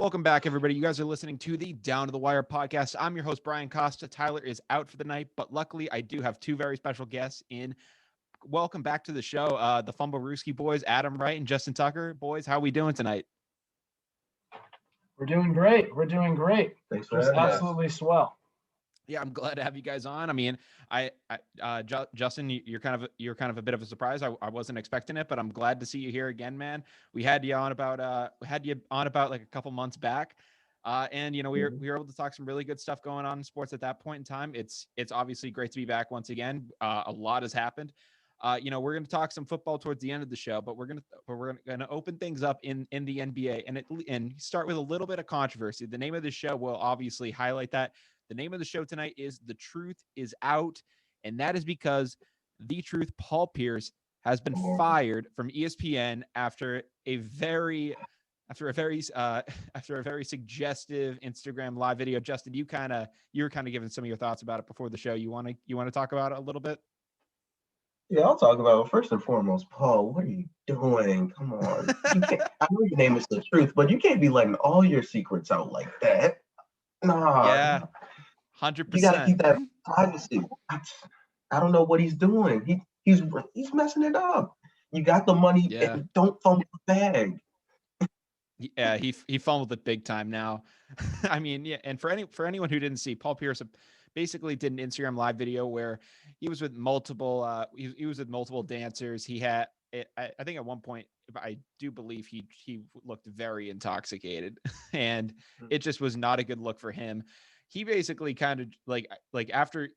Welcome back, everybody. You guys are listening to the Down to the Wire podcast. I'm your host, Brian Costa. Tyler is out for the night, but luckily I do have two very special guests in. Welcome back to the show, the Fumblerooski boys, Adam Wright and Justin Tucker. Boys, how are we doing tonight? We're doing great. Thanks for Just having us. absolutely swell. Yeah, I'm glad to have you guys on. I mean, Justin, you're kind of a bit of a surprise. I wasn't expecting it, but I'm glad to see you here again, man. We had you on about like a couple months back, and we were able to talk some really good stuff going on in sports at that point in time. It's obviously great to be back once again. A lot has happened. We're going to talk some football towards the end of the show, but we're going to open things up in the NBA and start with a little bit of controversy. The name of the show will obviously highlight that. The name of the show tonight is The Truth is Out, and that is because The Truth, Paul Pierce, has been fired from ESPN after a very suggestive Instagram live video. Justin, you were kind of giving some of your thoughts about it before the show. You want to talk about it a little bit? Yeah, I'll talk about it. First and foremost, Paul, what are you doing? Come on. You can't, I know your name is The Truth, but you can't be letting all your secrets out like that. Nah. Yeah, 100%. You got to keep that privacy. I don't know what he's doing. He's messing it up. You got the money, and don't fumble the bag. Yeah, he fumbled it big time now. I mean, yeah, and for anyone who didn't see, Paul Pierce basically did an Instagram live video where he was with multiple he was with multiple dancers. He had I think at one point, I do believe he looked very intoxicated, and it just was not a good look for him. He basically kind of like after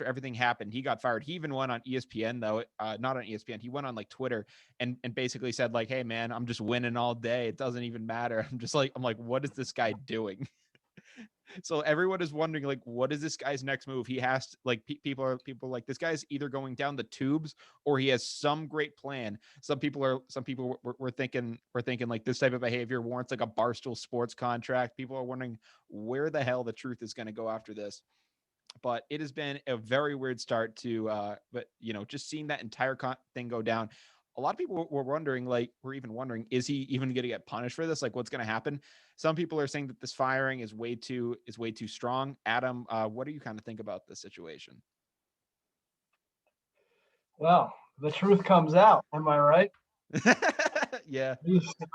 everything happened, he got fired. He even went on ESPN though, not on ESPN. He went on like Twitter and basically said like, "Hey man, I'm just winning all day. It doesn't even matter." I'm like, what is this guy doing? So everyone is wondering like, what is this guy's next move? He has to, like, people are like, this guy's either going down the tubes or he has some great plan. Some people were thinking like this type of behavior warrants like a Barstool Sports contract. People are wondering where the hell The Truth is going to go after this. But it has been a very weird start to, just seeing that entire thing go down. A lot of people were even wondering, is he even going to get punished for this? Like, what's going to happen? Some people are saying that this firing is way too strong. Adam, what do you kind of think about this situation? Well, the truth comes out. Am I right? Yeah.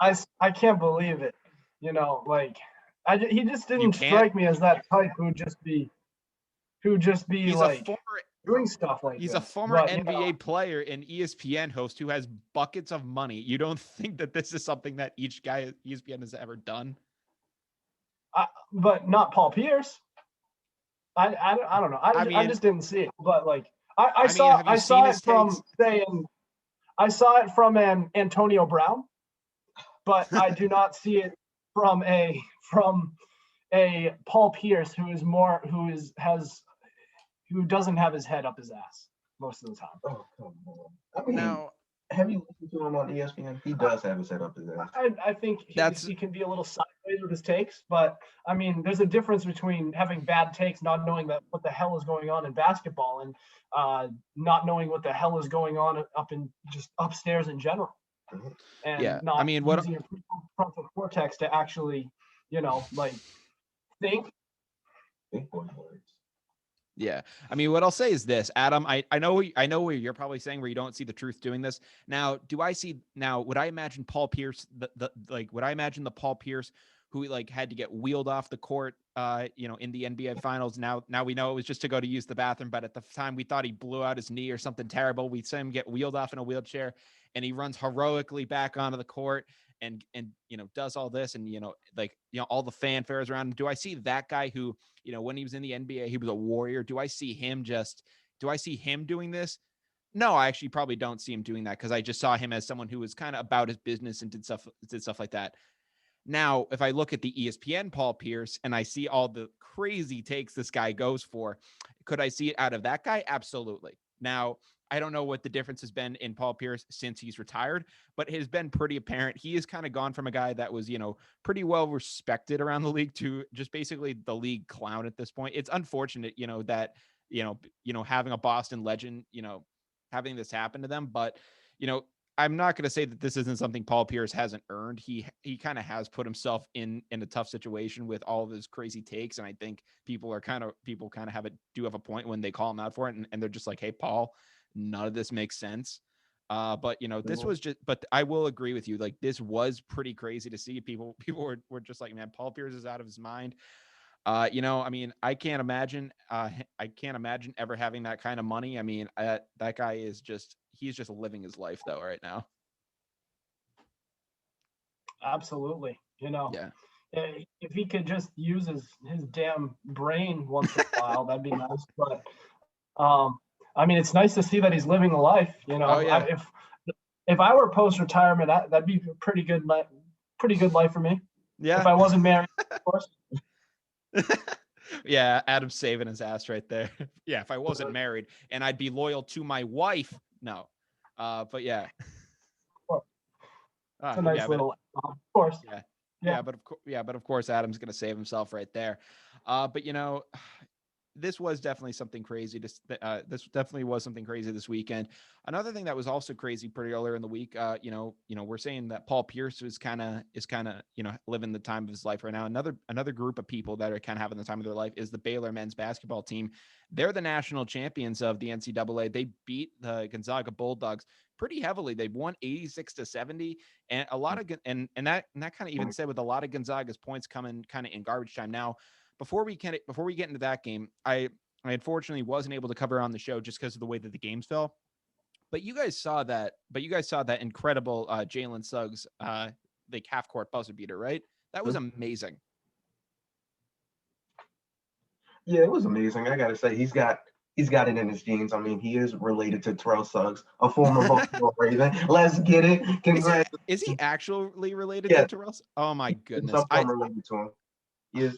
I can't believe it. He just didn't strike me as that type who'd just be he's like a former doing stuff like he's this. a former NBA player and ESPN host who has buckets of money. You don't think that this is something that each guy at ESPN has ever done? But not Paul Pierce. I don't know. I just didn't see it. But like I saw it from an Antonio Brown, but I do not see it from a Paul Pierce who doesn't have his head up his ass most of the time. Oh, come on. I mean, now, have you listened to him on ESPN? He does have his head up his ass. I think he can be a little sideways with his takes, but I mean, there's a difference between having bad takes, not knowing what the hell is going on in basketball, and not knowing what the hell is going on just upstairs in general. Mm-hmm. And not using your prefrontal cortex to actually, think. Yeah. I mean, what I'll say is this, Adam, I know where you're probably saying where you don't see The Truth doing this. Now, would I imagine Paul Pierce, would I imagine the Paul Pierce who like had to get wheeled off the court, in the NBA finals? Now we know it was just to go to use the bathroom, but at the time we thought he blew out his knee or something terrible. We saw him get wheeled off in a wheelchair and he runs heroically back onto the court and does all this and all the fanfares around him. Do I see that guy who, when he was in the NBA, he was a warrior? Do I see him doing this? No, I actually probably don't see him doing that because I just saw him as someone who was kind of about his business and did stuff like that. Now, if I look at the ESPN Paul Pierce and I see all the crazy takes this guy goes for, could I see it out of that guy? Absolutely. Now, I don't know what the difference has been in Paul Pierce since he's retired, but it has been pretty apparent. He has kind of gone from a guy that was, pretty well respected around the league to just basically the league clown at this point. It's unfortunate, that, having a Boston legend, having this happen to them. But, I'm not going to say that this isn't something Paul Pierce hasn't earned. He kind of has put himself in a tough situation with all of his crazy takes, and I think people kind of have a point when they call him out for it, and they're just like, "Hey, Paul, none of this makes sense." But this was just. But I will agree with you. Like, this was pretty crazy to see. People were just like, "Man, Paul Pierce is out of his mind." I mean, I can't imagine ever having that kind of money. I mean, that guy he's just living his life though right now. Absolutely. Yeah. If he could just use his damn brain once in a while, that'd be nice. But I mean, it's nice to see that he's living a life. Oh, yeah. If I were post retirement, that'd be a pretty good life for me. Yeah. If I wasn't married, of course. Yeah, Adam's saving his ass right there. Yeah, if I wasn't married and I'd be loyal to my wife. No. But yeah. It's a nice little, of course. Yeah. Yeah, but of course Adam's going to save himself right there. But this was definitely something crazy. This definitely was something crazy this weekend. Another thing that was also crazy pretty earlier in the week, we're saying that Paul Pierce is kind of living the time of his life right now. Another group of people that are kind of having the time of their life is the Baylor men's basketball team. They're the national champions of the NCAA. They beat the Gonzaga Bulldogs pretty heavily. They won 86-70, and a lot of and that kind of even said with a lot of Gonzaga's points coming kind of in garbage time. Now, before we get into that game, I unfortunately wasn't able to cover on the show just because of the way that the games fell. But you guys saw that. Incredible Jalen Suggs, the half court buzzer beater, right? That was amazing. Yeah, it was amazing. I gotta say, he's got it in his genes. I mean, he is related to Terrell Suggs, a former Baltimore Raven. Let's get it. Congrats. Is he actually related to Terrell? Oh my goodness! I'm related to him. Yes.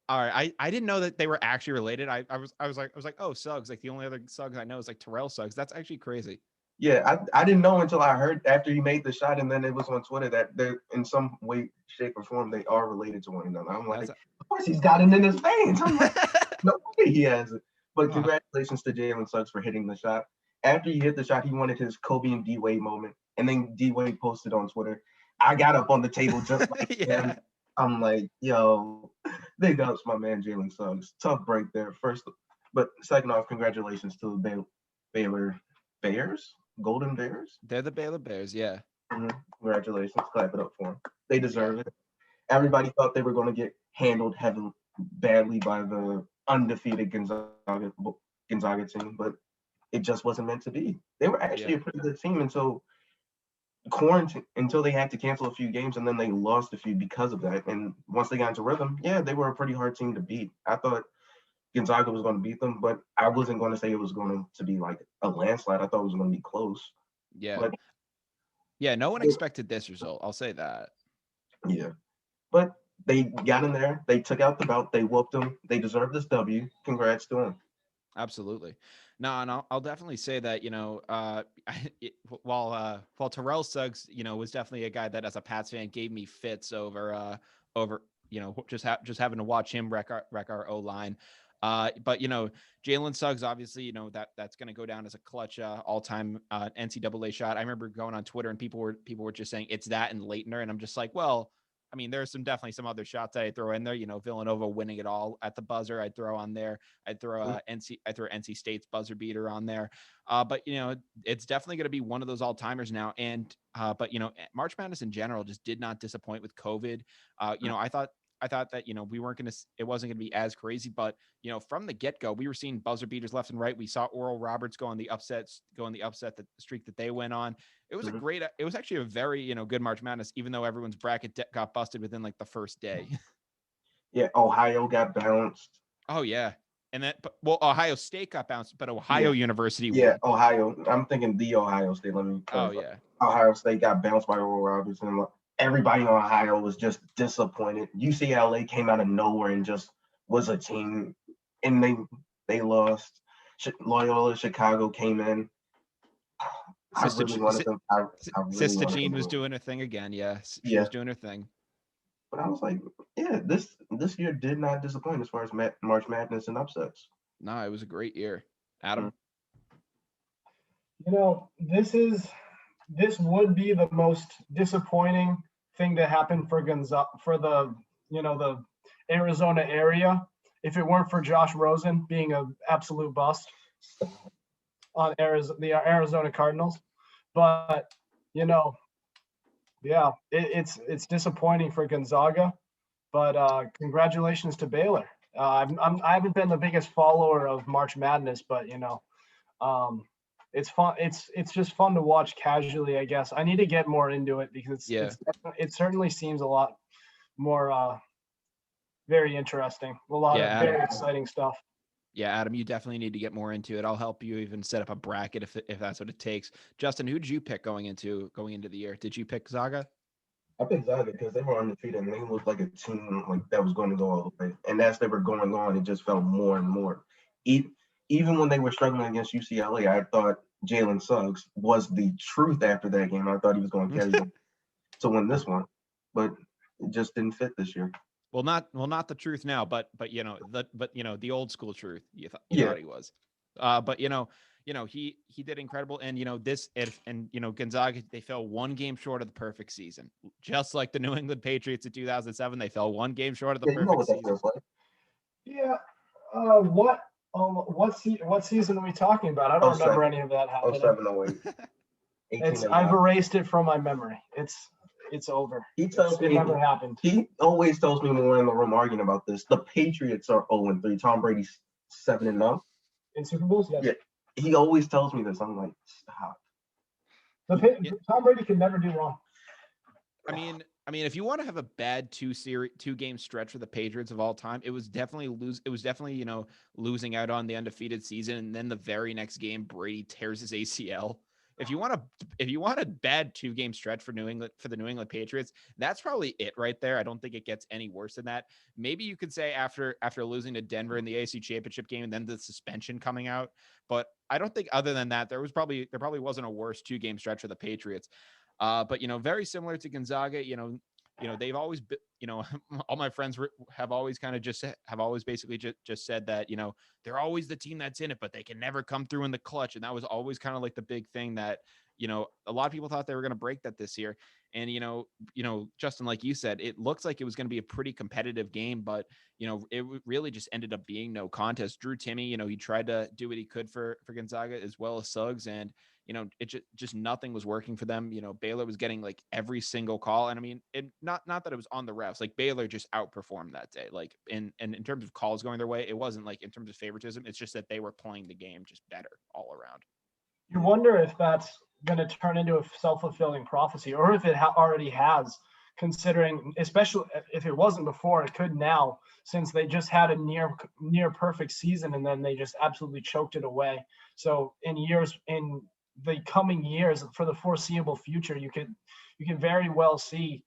All right, I didn't know that they were actually related. I was like, oh, Suggs. Like, the only other Suggs I know is like Terrell Suggs. That's actually crazy. Yeah, I didn't know until I heard after he made the shot, and then it was on Twitter that they're in some way, shape, or form they are related to one another. I'm like, of course he's got it in his veins. I'm like, no way he has it. But congratulations to Jalen Suggs for hitting the shot. After he hit the shot, he wanted his Kobe and D Wade moment, and then D Wade posted on Twitter, "I got up on the table just like him." I'm like, yo, big ups, my man Jalen Suggs. Tough break there. First, but second off, congratulations to the Baylor Bears. Golden Bears? They're the Baylor Bears, yeah. Mm-hmm. Congratulations. Clap it up for them. They deserve it. Everybody thought they were going to get handled badly by the undefeated Gonzaga team, but it just wasn't meant to be. They were actually a pretty good team until they had to cancel a few games, and then they lost a few because of that. And once they got into rhythm, they were a pretty hard team to beat. I thought Gonzaga was going to beat them, but I wasn't going to say it was going to be like a landslide. I thought it was going to be close. Yeah. But, no one expected this result. I'll say that. Yeah. But they got in there. They took out the belt. They whooped them. They deserve this W. Congrats to them. Absolutely. No, and I'll definitely say that, while Terrell Suggs, was definitely a guy that as a Pats fan gave me fits over just having to watch him wreck our O-line. But Jalen Suggs, obviously, that's going to go down as a clutch all-time NCAA shot. I remember going on Twitter and people were just saying it's that and Leitner, and I'm just like, well, I mean, there's definitely some other shots that I throw in there. Villanova winning it all at the buzzer, I'd throw on there. I'd throw NC State's buzzer beater on there. But it's definitely going to be one of those all-timers now. And but March Madness in general just did not disappoint with COVID. I thought that, it wasn't going to be as crazy, but, from the get-go, we were seeing buzzer beaters left and right. We saw Oral Roberts go on the upset, the streak that they went on. It was it was actually a very, good March Madness, even though everyone's bracket got busted within like the first day. Yeah. Ohio got bounced. Oh yeah. And Ohio State got bounced, but Ohio University won. Yeah, Ohio. I'm thinking the Ohio State. Let me clarify. Ohio State got bounced by Oral Roberts, and everybody in Ohio was just disappointed. UCLA came out of nowhere and just was a team, and they lost. Loyola Chicago came in. Sister Jean was doing her thing again. Yeah, she was doing her thing. But I was like, this year did not disappoint as far as March Madness and upsets. No, it was a great year. Adam? This is this would be the most disappointing thing to happen for the Arizona area if it weren't for Josh Rosen being an absolute bust on the Arizona Cardinals. But it's disappointing for Gonzaga. But congratulations to Baylor. I haven't been the biggest follower of March Madness, but it's fun. It's just fun to watch casually, I guess. I need to get more into it because it certainly seems a lot more very interesting. A lot of very exciting stuff. Yeah, Adam, you definitely need to get more into it. I'll help you even set up a bracket if that's what it takes. Justin, who did you pick going into the year? Did you pick Zaga? I picked Zaga because they were undefeated and they looked like a team that was going to go all the way. And as they were going on, it just felt more and more. Even when they were struggling against UCLA, I thought Jalen Suggs was the truth after that game. I thought he was going to carry them to win this one, but it just didn't fit this year. Well, not the truth now, but the old school truth. You thought he was, but he did incredible, and Gonzaga, they fell one game short of the perfect season, just like the New England Patriots in 2007. They fell one game short of the perfect season. Yeah, what season are we talking about? I don't remember any of that happening. 07, 08. I've erased it from my memory. It's over. It never happened. He always tells me when we're in the room arguing about this. The Patriots are 0-3. Tom Brady's 7-0 in Super Bowls. Yes. Yeah, he always tells me this. I'm like, stop. Tom Brady can never do wrong. I mean, if you want to have a bad two-game stretch for the Patriots of all time, it was definitely losing out on the undefeated season, and then the very next game Brady tears his ACL. If you want a bad two-game stretch for the New England Patriots, that's probably it right there. I don't think it gets any worse than that. Maybe you could say after losing to Denver in the AFC Championship game and then the suspension coming out, but I don't think other than that there probably wasn't a worse two-game stretch for the Patriots. But very similar to Gonzaga, they've always been, all my friends have always basically just said that, they're always the team that's in it, but they can never come through in the clutch. And that was always kind of like the big thing that, a lot of people thought they were going to break that this year. And, Justin, like you said, it looks like it was going to be a pretty competitive game, but, it really just ended up being no contest. Drew Timme, he tried to do what he could for Gonzaga as well as Suggs, and, it just nothing was working for them. Baylor was getting like every single call. And I mean, not that it was on the refs, like Baylor just outperformed that day. Like in terms of calls going their way, it wasn't like in terms of favoritism. It's just that they were playing the game just better all around. You wonder if that's going to turn into a self-fulfilling prophecy, or if it already has, considering, especially if it wasn't before, it could now, since they just had a near perfect season and then they just absolutely choked it away. So in the coming years, for the foreseeable future, you can very well see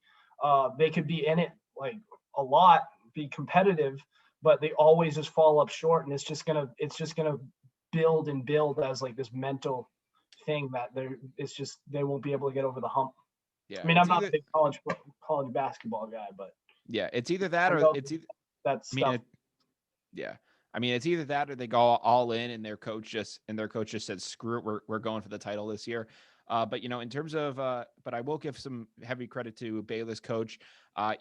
they could be in it like a lot, be competitive, but they always just fall up short, and it's just gonna build and build as like this mental thing that they won't be able to get over the hump. Yeah, I mean, I'm not a big college basketball guy, but yeah, it's either that or it's either that stuff. I mean, it's either that or they go all in, and their coach just said, "Screw it, we're going for the title this year." But in terms of, but I will give some heavy credit to Baylor's coach. I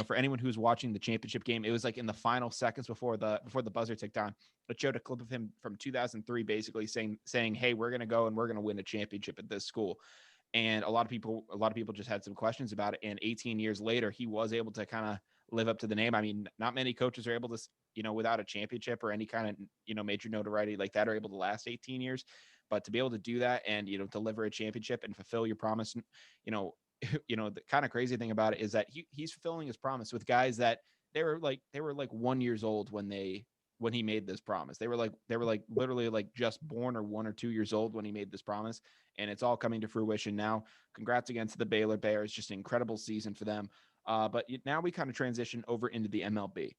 for anyone who's watching the championship game, it was like in the final seconds before the buzzer ticked on. It showed a clip of him from 2003, basically saying, "Hey, we're gonna go and we're gonna win a championship at this school." And a lot of people just had some questions about it. And 18 years later, he was able to kind of live up to the name. I mean, not many coaches are able to, without a championship or any kind of, major notoriety like that, are able to last 18 years. But to be able to do that and, deliver a championship and fulfill your promise, the kind of crazy thing about it is that he's fulfilling his promise with guys that they were like 1 year old when he made this promise. They were like literally like just born or 1 or 2 years old when he made this promise, and it's all coming to fruition now. Congrats again to the Baylor Bears. Just an incredible season for them. But now we kind of transition over into the MLB.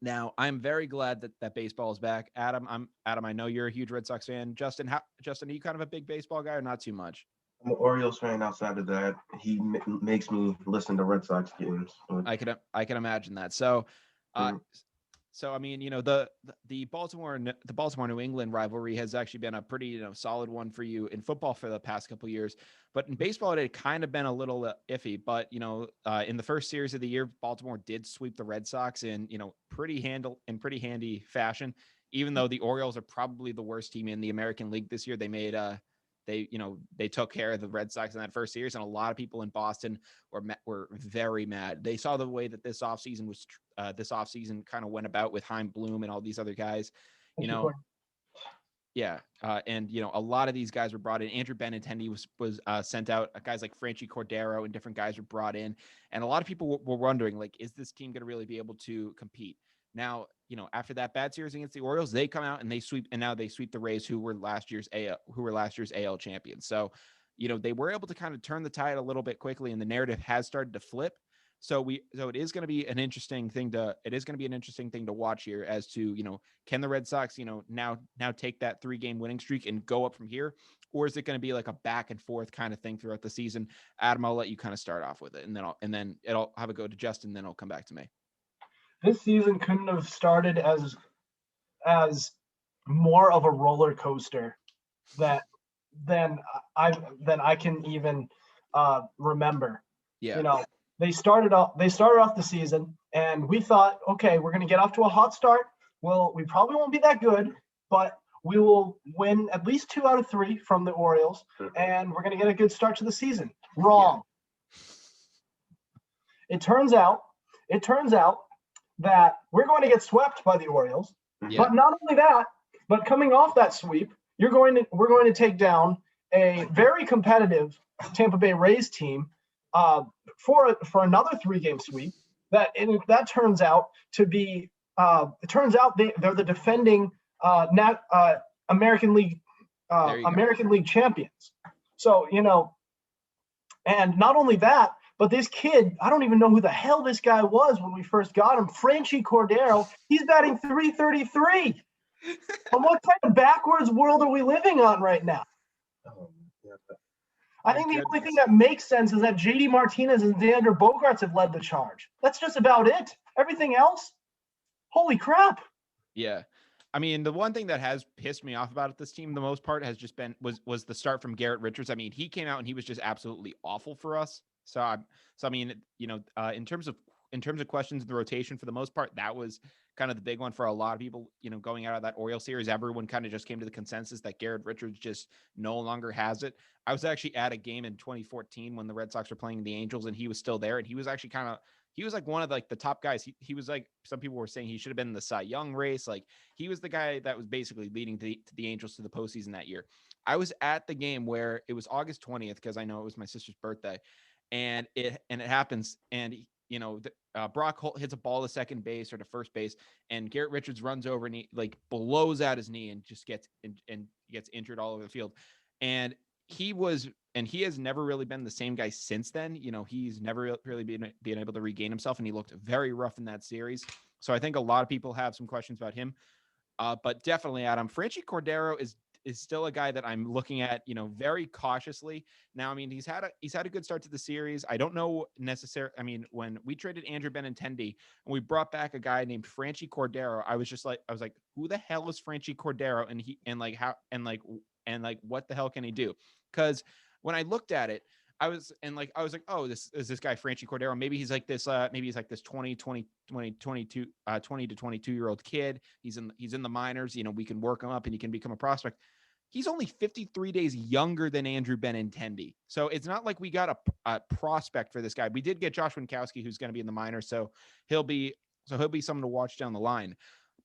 Now, I'm very glad that baseball is back. Adam, I know you're a huge Red Sox fan. Justin, are you kind of a big baseball guy or not too much? I'm an Orioles fan. Outside of that, he makes me listen to Red Sox games. I can imagine that. So, So I mean, the Baltimore New England rivalry has actually been a pretty solid one for you in football for the past couple of years, but in baseball it had kind of been a little iffy. But in the first series of the year, Baltimore did sweep the Red Sox in pretty handy fashion. Even though the Orioles are probably the worst team in the American League this year, they took care of the Red Sox in that first series, and a lot of people in Boston were very mad. They saw the way that this offseason kind of went about with Heim Bloom and all these other guys, Yeah. And a lot of these guys were brought in. Andrew Benintendi was sent out. Guys like Franchi Cordero and different guys were brought in. And a lot of people were wondering, like, is this team going to really be able to compete? Now, after that bad series against the Orioles, they come out and they sweep the Rays, who were last year's AL champions. So, they were able to kind of turn the tide a little bit quickly, and the narrative has started to flip. So it is going to be an interesting thing to watch here as to, can the Red Sox, now take that 3-game winning streak and go up from here, or is it going to be like a back and forth kind of thing throughout the season? Adam, I'll let you kind of start off with it, and then I'll have it go to Justin, then I'll come back to me. This season couldn't have started as more of a roller coaster than I can even remember. Yeah. They started off the season, and we thought, okay, we're going to get off to a hot start. Well, we probably won't be that good, but we will win at least 2 out of 3 from the Orioles, and we're going to get a good start to the season. Wrong. Yeah. It turns out that we're going to get swept by the Orioles. Yeah. But not only that, but coming off that sweep, we're going to take down a very competitive Tampa Bay Rays team for another 3-game sweep. That turns out to be they're the defending American League champions. So and not only that, but this kid, I don't even know who the hell this guy was when we first got him. Franchi Cordero, he's batting .333. And what kind of backwards world are we living on right now? I think the only thing that makes sense is that JD Martinez and Xander Bogaerts have led the charge. That's just about it. Everything else, holy crap. Yeah. I mean, the one thing that has pissed me off about this team the most part has just been was the start from Garrett Richards. I mean, he came out and he was just absolutely awful for us. So I mean, in terms of questions in the rotation, for the most part, that was kind of the big one for a lot of people. Going out of that Orioles series, everyone kind of just came to the consensus that Garrett Richards just no longer has it. I was actually at a game in 2014 when the Red Sox were playing the Angels, and he was still there, and he was actually he was like one of the top guys. He was like, some people were saying he should have been in the Cy Young race. Like, he was the guy that was basically leading the Angels to the postseason that year. I was at the game where it was August 20th, because I know it was my sister's birthday, and it happens, and Brock Holt hits a ball to second base or to first base, and Garrett Richards runs over and he blows out his knee and just gets injured all over the field. And he has never really been the same guy since then. He's never really been able to regain himself, and he looked very rough in that series. So I think a lot of people have some questions about him. But definitely, Adam, Franchi Cordero is still a guy that I'm looking at, very cautiously. Now, I mean, he's had a good start to the series. I don't know necessarily. I mean, when we traded Andrew Benintendi and we brought back a guy named Franchi Cordero, I was like, who the hell is Franchi Cordero? And what the hell can he do? Because when I looked at it, I was like, oh, this is this guy Franchi Cordero. Maybe he's like this 20 to 22-year-old kid. He's in the minors. We can work him up and he can become a prospect. He's only 53 days younger than Andrew Benintendi. So it's not like we got a prospect for this guy. We did get Josh Winkowski, who's going to be in the minors. So he'll be someone to watch down the line.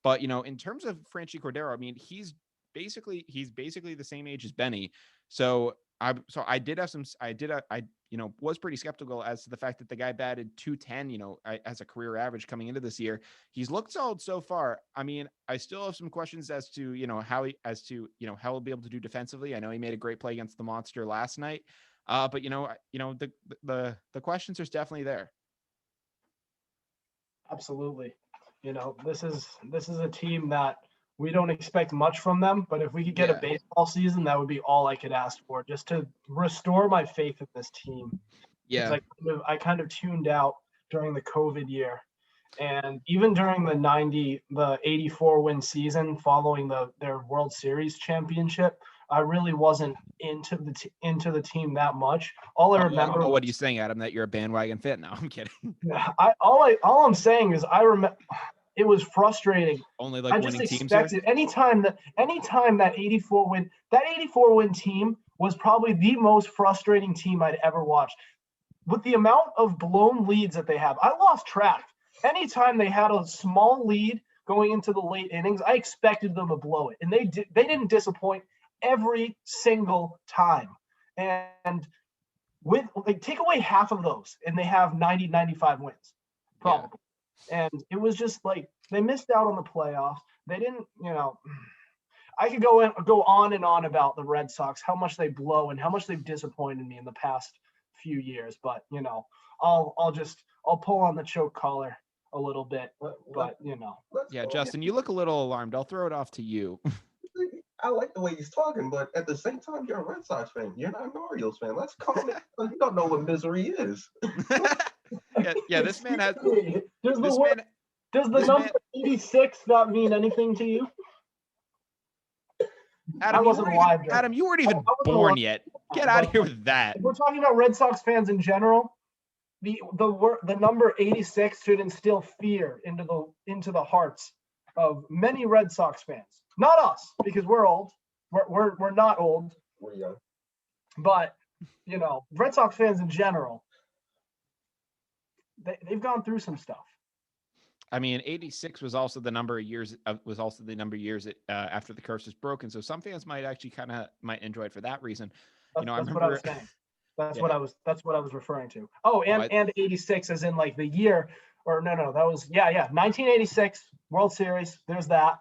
But, in terms of Franchi Cordero, I mean, he's basically the same age as Benny. So I was pretty skeptical as to the fact that the guy batted .210, as a career average coming into this year. He's looked solid so far. I mean, I still have some questions as to, how he'll be able to do defensively. I know he made a great play against the Monster last night. But the questions are definitely there. Absolutely. This is a team that we don't expect much from them, but if we could get a baseball season, that would be all I could ask for, just to restore my faith in this team. Yeah. I kind of tuned out during the COVID year, And even during the 84 win season following their World Series championship, I really wasn't into the team that much. All I remember. What are you saying, Adam? That you're a bandwagon fan? No, I'm kidding. All I'm saying is I remember it was frustrating. Only like I winning just teams here. expected anytime that 84 win team was probably the most frustrating team I'd ever watched. With the amount of blown leads that they have, I lost track. Anytime they had a small lead going into the late innings, I expected them to blow it, and they didn't disappoint every single time. And with take away half of those, and they have 90, 95 wins, probably. Yeah. And it was just like they missed out on the playoffs. They didn't, I could go on and on about the Red Sox, how much they blow and how much they've disappointed me in the past few years. But I'll pull on the choke collar a little bit. But Yeah, Justin, you look a little alarmed. I'll throw it off to you. I like the way he's talking, but at the same time, you're a Red Sox fan. You're not an Orioles fan. Let's calm it. You don't know what misery is. yeah. This man has. Does the number 86 not mean anything to you? Adam, you weren't even born yet. Get out of here with that. If we're talking about Red Sox fans in general, the number 86 should instill fear into the hearts of many Red Sox fans. Not us, because we're old. We're not old. We're young. But Red Sox fans in general, they've gone through some stuff. I mean, 86 was also the number of years after the curse was broken. So some fans might actually might enjoy it for that reason. That's what I was saying. That's what I was referring to. Oh, and 86 as in like the year, or no, that was 1986 World Series. There's that.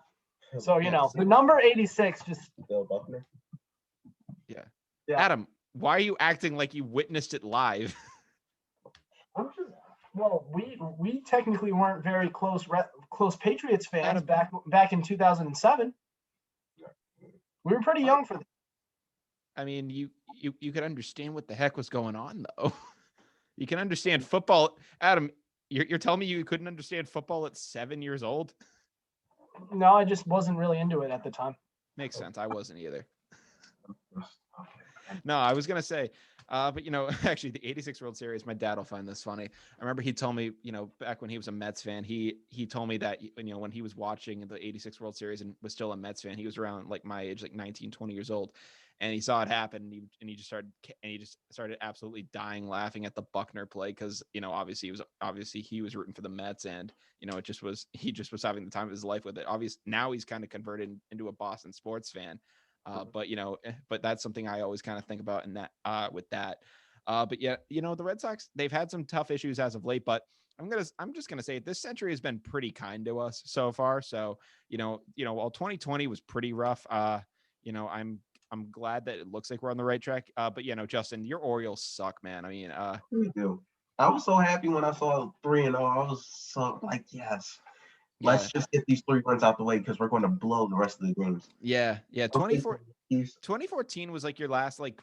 So the number 86 just Bill Buckner. Yeah. Adam, why are you acting like you witnessed it live? We technically weren't very close Patriots fans back in 2007. We were pretty young for that. I mean, you could understand what the heck was going on, though. You can understand football. Adam, you're telling me you couldn't understand football at 7 years old? No, I just wasn't really into it at the time. Makes sense. I wasn't either. No, I was going to say, but actually the 86 World Series, my dad will find this funny. I remember he told me, back when he was a Mets fan, he told me that, when he was watching the 86 World Series and was still a Mets fan, he was around like my age, like 19, 20 years old. And he saw it happen, and he just started absolutely dying laughing at the Buckner play because obviously he was rooting for the Mets, and he just was having the time of his life with it. Obviously now he's kind of converted into a Boston sports fan, but that's something I always kind of think about in that with that. But yeah, the Red Sox, they've had some tough issues as of late, but I'm just gonna say this century has been pretty kind to us so far. So while 2020 was pretty rough, I'm glad that it looks like we're on the right track. But Justin, your Orioles suck, man. I mean, we do. I was so happy when I saw 3-0. I was so like, yes, let's just get these 3 wins out the way because we're going to blow the rest of the games. Yeah. 2014 was like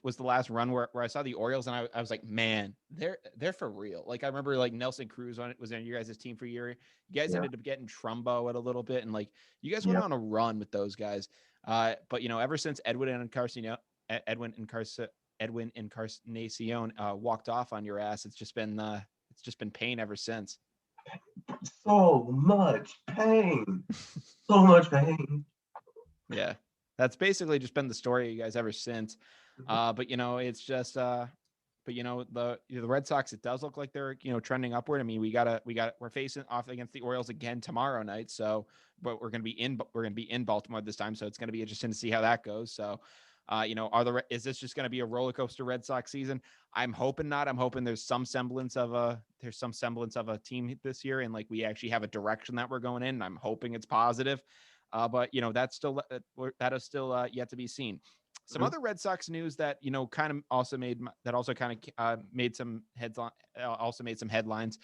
was the last run where I saw the Orioles, and I was like, man, they're for real. Like I remember like Nelson Cruz was on your guys' team for a year. You guys ended up getting Trumbo at a little bit, and like you guys went on a run with those guys. But ever since Edwin Encarnacion walked off on your ass, it's just been pain ever since. So much pain. So much pain. Yeah. That's basically just been the story of you guys ever since. But it's just the Red Sox, it does look like they're trending upward. I mean, we're facing off against the Orioles again tomorrow night. So, but we're going to be in Baltimore this time. So it's going to be interesting to see how that goes. So, is this just going to be a roller coaster Red Sox season? I'm hoping not. I'm hoping there's some semblance of a team this year, and like we actually have a direction that we're going in. And I'm hoping it's positive. But that is still yet to be seen. Some other Red Sox news that, kind of also made some headlines.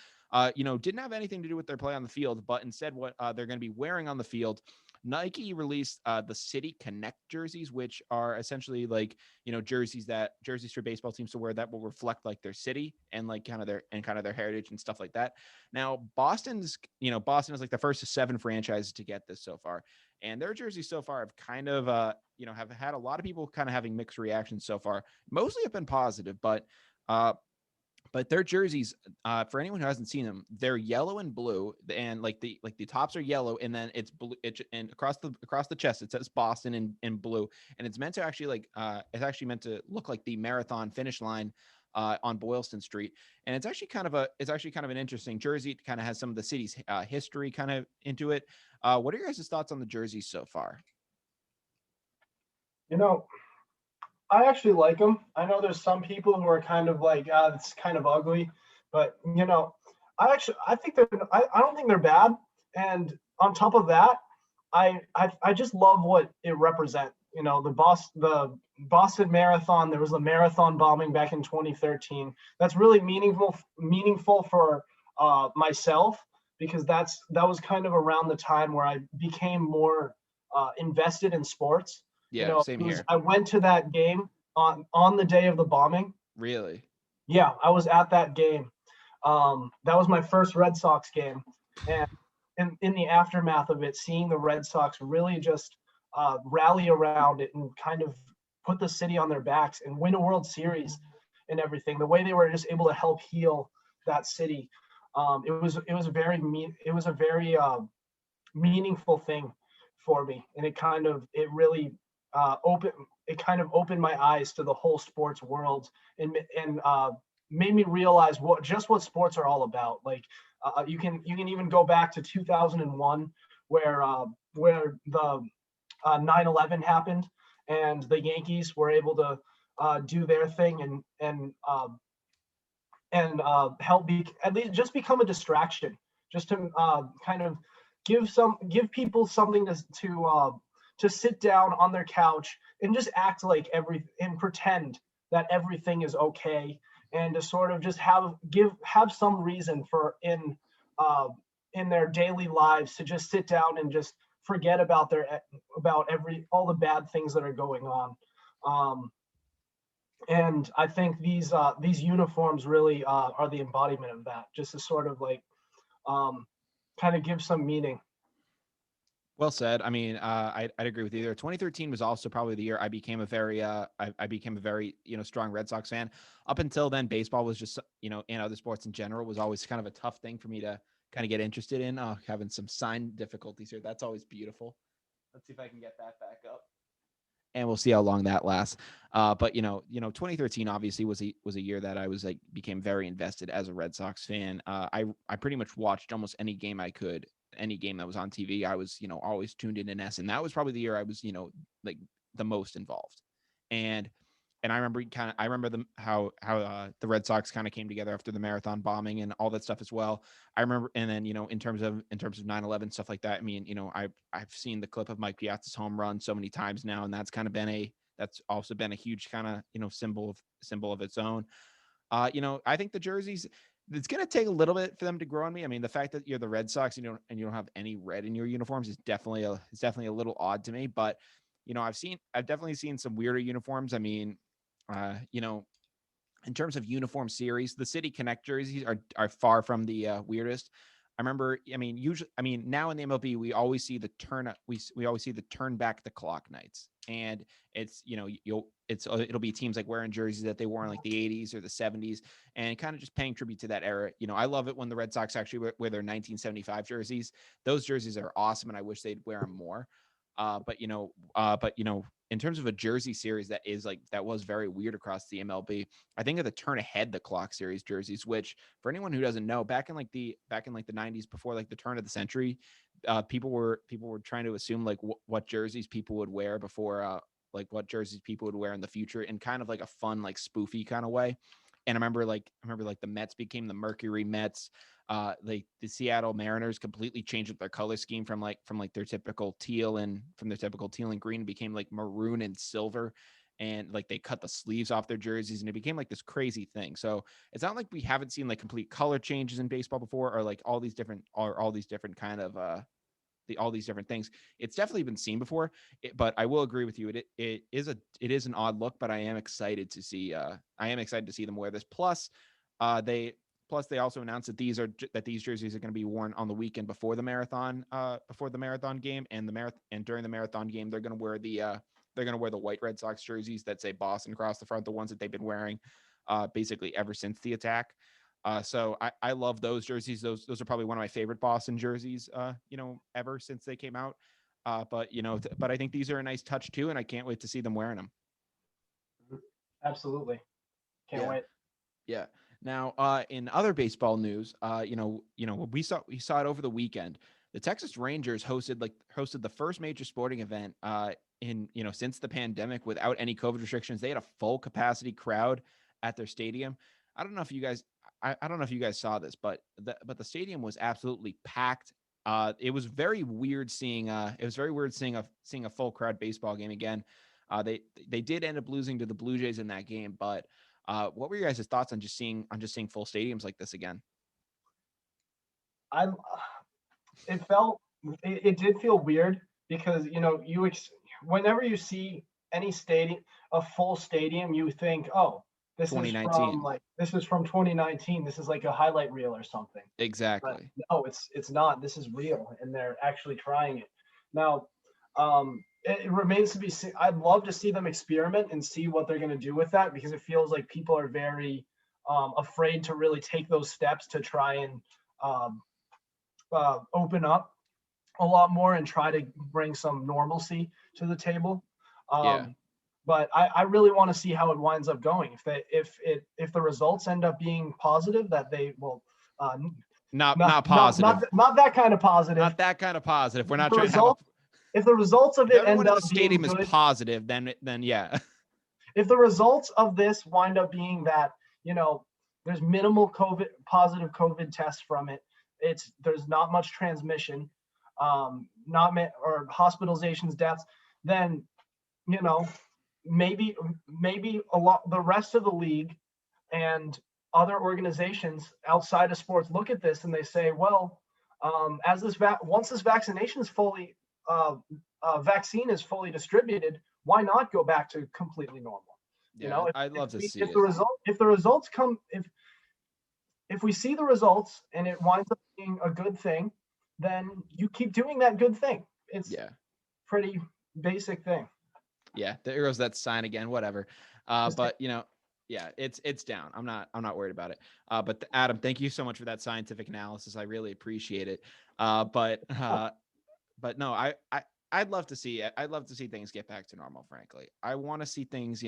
Didn't have anything to do with their play on the field, but instead what they're going to be wearing on the field. Nike released the City Connect jerseys, which are essentially like, jerseys for baseball teams to wear that will reflect like their city and like kind of their heritage and stuff like that. Now, Boston is like the first of 7 franchises to get this so far. And their jerseys so far have kind of, have had a lot of people kind of having mixed reactions so far. Mostly have been positive, but their jerseys, for anyone who hasn't seen them, they're yellow and blue, and like the tops are yellow, and then it's blue. And across the chest, it says Boston in blue, and it's meant to actually it's actually meant to look like the marathon finish line on Boylston Street. And it's actually kind of an interesting jersey. It kind of has some of the city's history kind of into it. What are your guys' thoughts on the jerseys so far? I actually like them. I know there's some people who are kind of like, it's kind of ugly, but I don't think they're bad. And on top of that, I just love what it represents. The Boston Marathon. There was a marathon bombing back in 2013. That's really meaningful for myself, because that was kind of around the time where I became more invested in sports. Yeah, same here. I went to that game on the day of the bombing. Really? Yeah, I was at that game. That was my first Red Sox game. And in the aftermath of it, seeing the Red Sox really just rally around it and kind of put the city on their backs and win a World Series and everything, the way they were just able to help heal that city, it was a very meaningful thing for me. And it really opened my eyes to the whole sports world and made me realize what sports are all about. Like you can even go back to 2001 where the 9/11 happened and the Yankees were able to do their thing and help at least just become a distraction, just to kind of give people something to sit down on their couch and just act like and pretend that everything is okay, and to sort of just have some reason in their daily lives to just sit down and just forget about all the bad things that are going on. And I think these uniforms really are the embodiment of that, just to sort of like kind of give some meaning. Well said. I mean, I'd agree with you there. 2013 was also probably the year I became a very strong Red Sox fan. Up until then, baseball was just, and other sports in general was always kind of a tough thing for me to kind of get interested in. Having some sign difficulties here. That's always beautiful. Let's see if I can get that back up. And we'll see how long that lasts. But 2013 obviously was a year that I was became very invested as a Red Sox fan. I pretty much watched almost any game I could. Any game that was on TV, I was, always tuned in S, and that was probably the year I was, the most involved. And I remember how the Red Sox kind of came together after the marathon bombing and all that stuff as well. I remember, and then, in terms of 9/11 stuff like that, I mean, I've seen the clip of Mike Piazza's home run so many times now, and that's also been a huge kind of symbol of its own. I think the jerseys, it's going to take a little bit for them to grow on me. I mean, the fact that you're the Red Sox, and you don't have any red in your uniforms is definitely a little odd to me. But I've definitely seen some weirder uniforms. I mean, in terms of uniform series, the City Connect jerseys are far from the weirdest. I remember, now in the MLB, we always see the turn back the clock nights, and it's, it'll be teams like wearing jerseys that they wore in like the 80s or the 70s, and kind of just paying tribute to that era. I love it when the Red Sox actually wear their 1975 jerseys. Those jerseys are awesome, and I wish they'd wear them more. But in terms of a jersey series that was very weird across the MLB, I think of the Turn Ahead the Clock series jerseys, which, for anyone who doesn't know, back in the 90s, before the turn of the century, people were trying to assume what jerseys people would wear before what jerseys people would wear in the future, in kind of like a fun, spoofy kind of way. And I remember the Mets became the Mercury Mets. The Seattle Mariners completely changed up their color scheme from their typical teal and green, became maroon and silver. and like they cut the sleeves off their jerseys, and it became like this crazy thing. So it's not like we haven't seen like complete color changes in baseball before, or like all these different kind of all these different things. It's definitely been seen before, but I will agree with you. It is an odd look, but I am excited to see them wear this. Plus, they also announced that these jerseys are going to be worn on the weekend before the marathon game, and during the marathon game they're going to wear the white Red Sox jerseys that say Boston across the front, the ones that they've been wearing basically ever since the attack. So I love those jerseys. Those are probably one of my favorite Boston jerseys, ever since they came out. But I think these are a nice touch too, and I can't wait to see them wearing them. Absolutely, can't wait. Yeah. Now, in other baseball news, we saw it over the weekend. The Texas Rangers hosted the first major sporting event since the pandemic without any COVID restrictions. They had a full capacity crowd at their stadium. I don't know if you guys saw this, but the stadium was absolutely packed. It was very weird seeing a full crowd baseball game again. They did end up losing to the Blue Jays in that game, but what were your guys' thoughts on just seeing full stadiums like this again? It did feel weird because whenever you see a full stadium, you think, oh, this is from 2019. This is like a highlight reel or something. Exactly. But no, it's not. This is real, and they're actually trying it. Now, it remains to be seen. I'd love to see them experiment and see what they're going to do with that, because it feels like people are very afraid to really take those steps to try and open up a lot more and try to bring some normalcy to the table. But I really want to see how it winds up going. If the results end up being positive, that they will not positive, not that kind of positive. Not that kind of positive. We're not trying to have if the results of it end up the stadium is positive, then yeah. If the results of this wind up being that, there's minimal positive COVID tests from it, there's not much transmission, or hospitalizations, deaths, then maybe the rest of the league and other organizations outside of sports look at this and they say, well, once this vaccination is fully vaccine is fully distributed, why not go back to completely normal? I'd love to see if the results come, if we see the results and it winds up being a good thing, then you keep doing that good thing. It's pretty basic thing. Yeah, there goes that sign again. Whatever. But it's down. I'm not worried about it. But Adam, thank you so much for that scientific analysis. I really appreciate it. But no, I'd love to see things get back to normal. Frankly, I want to see things.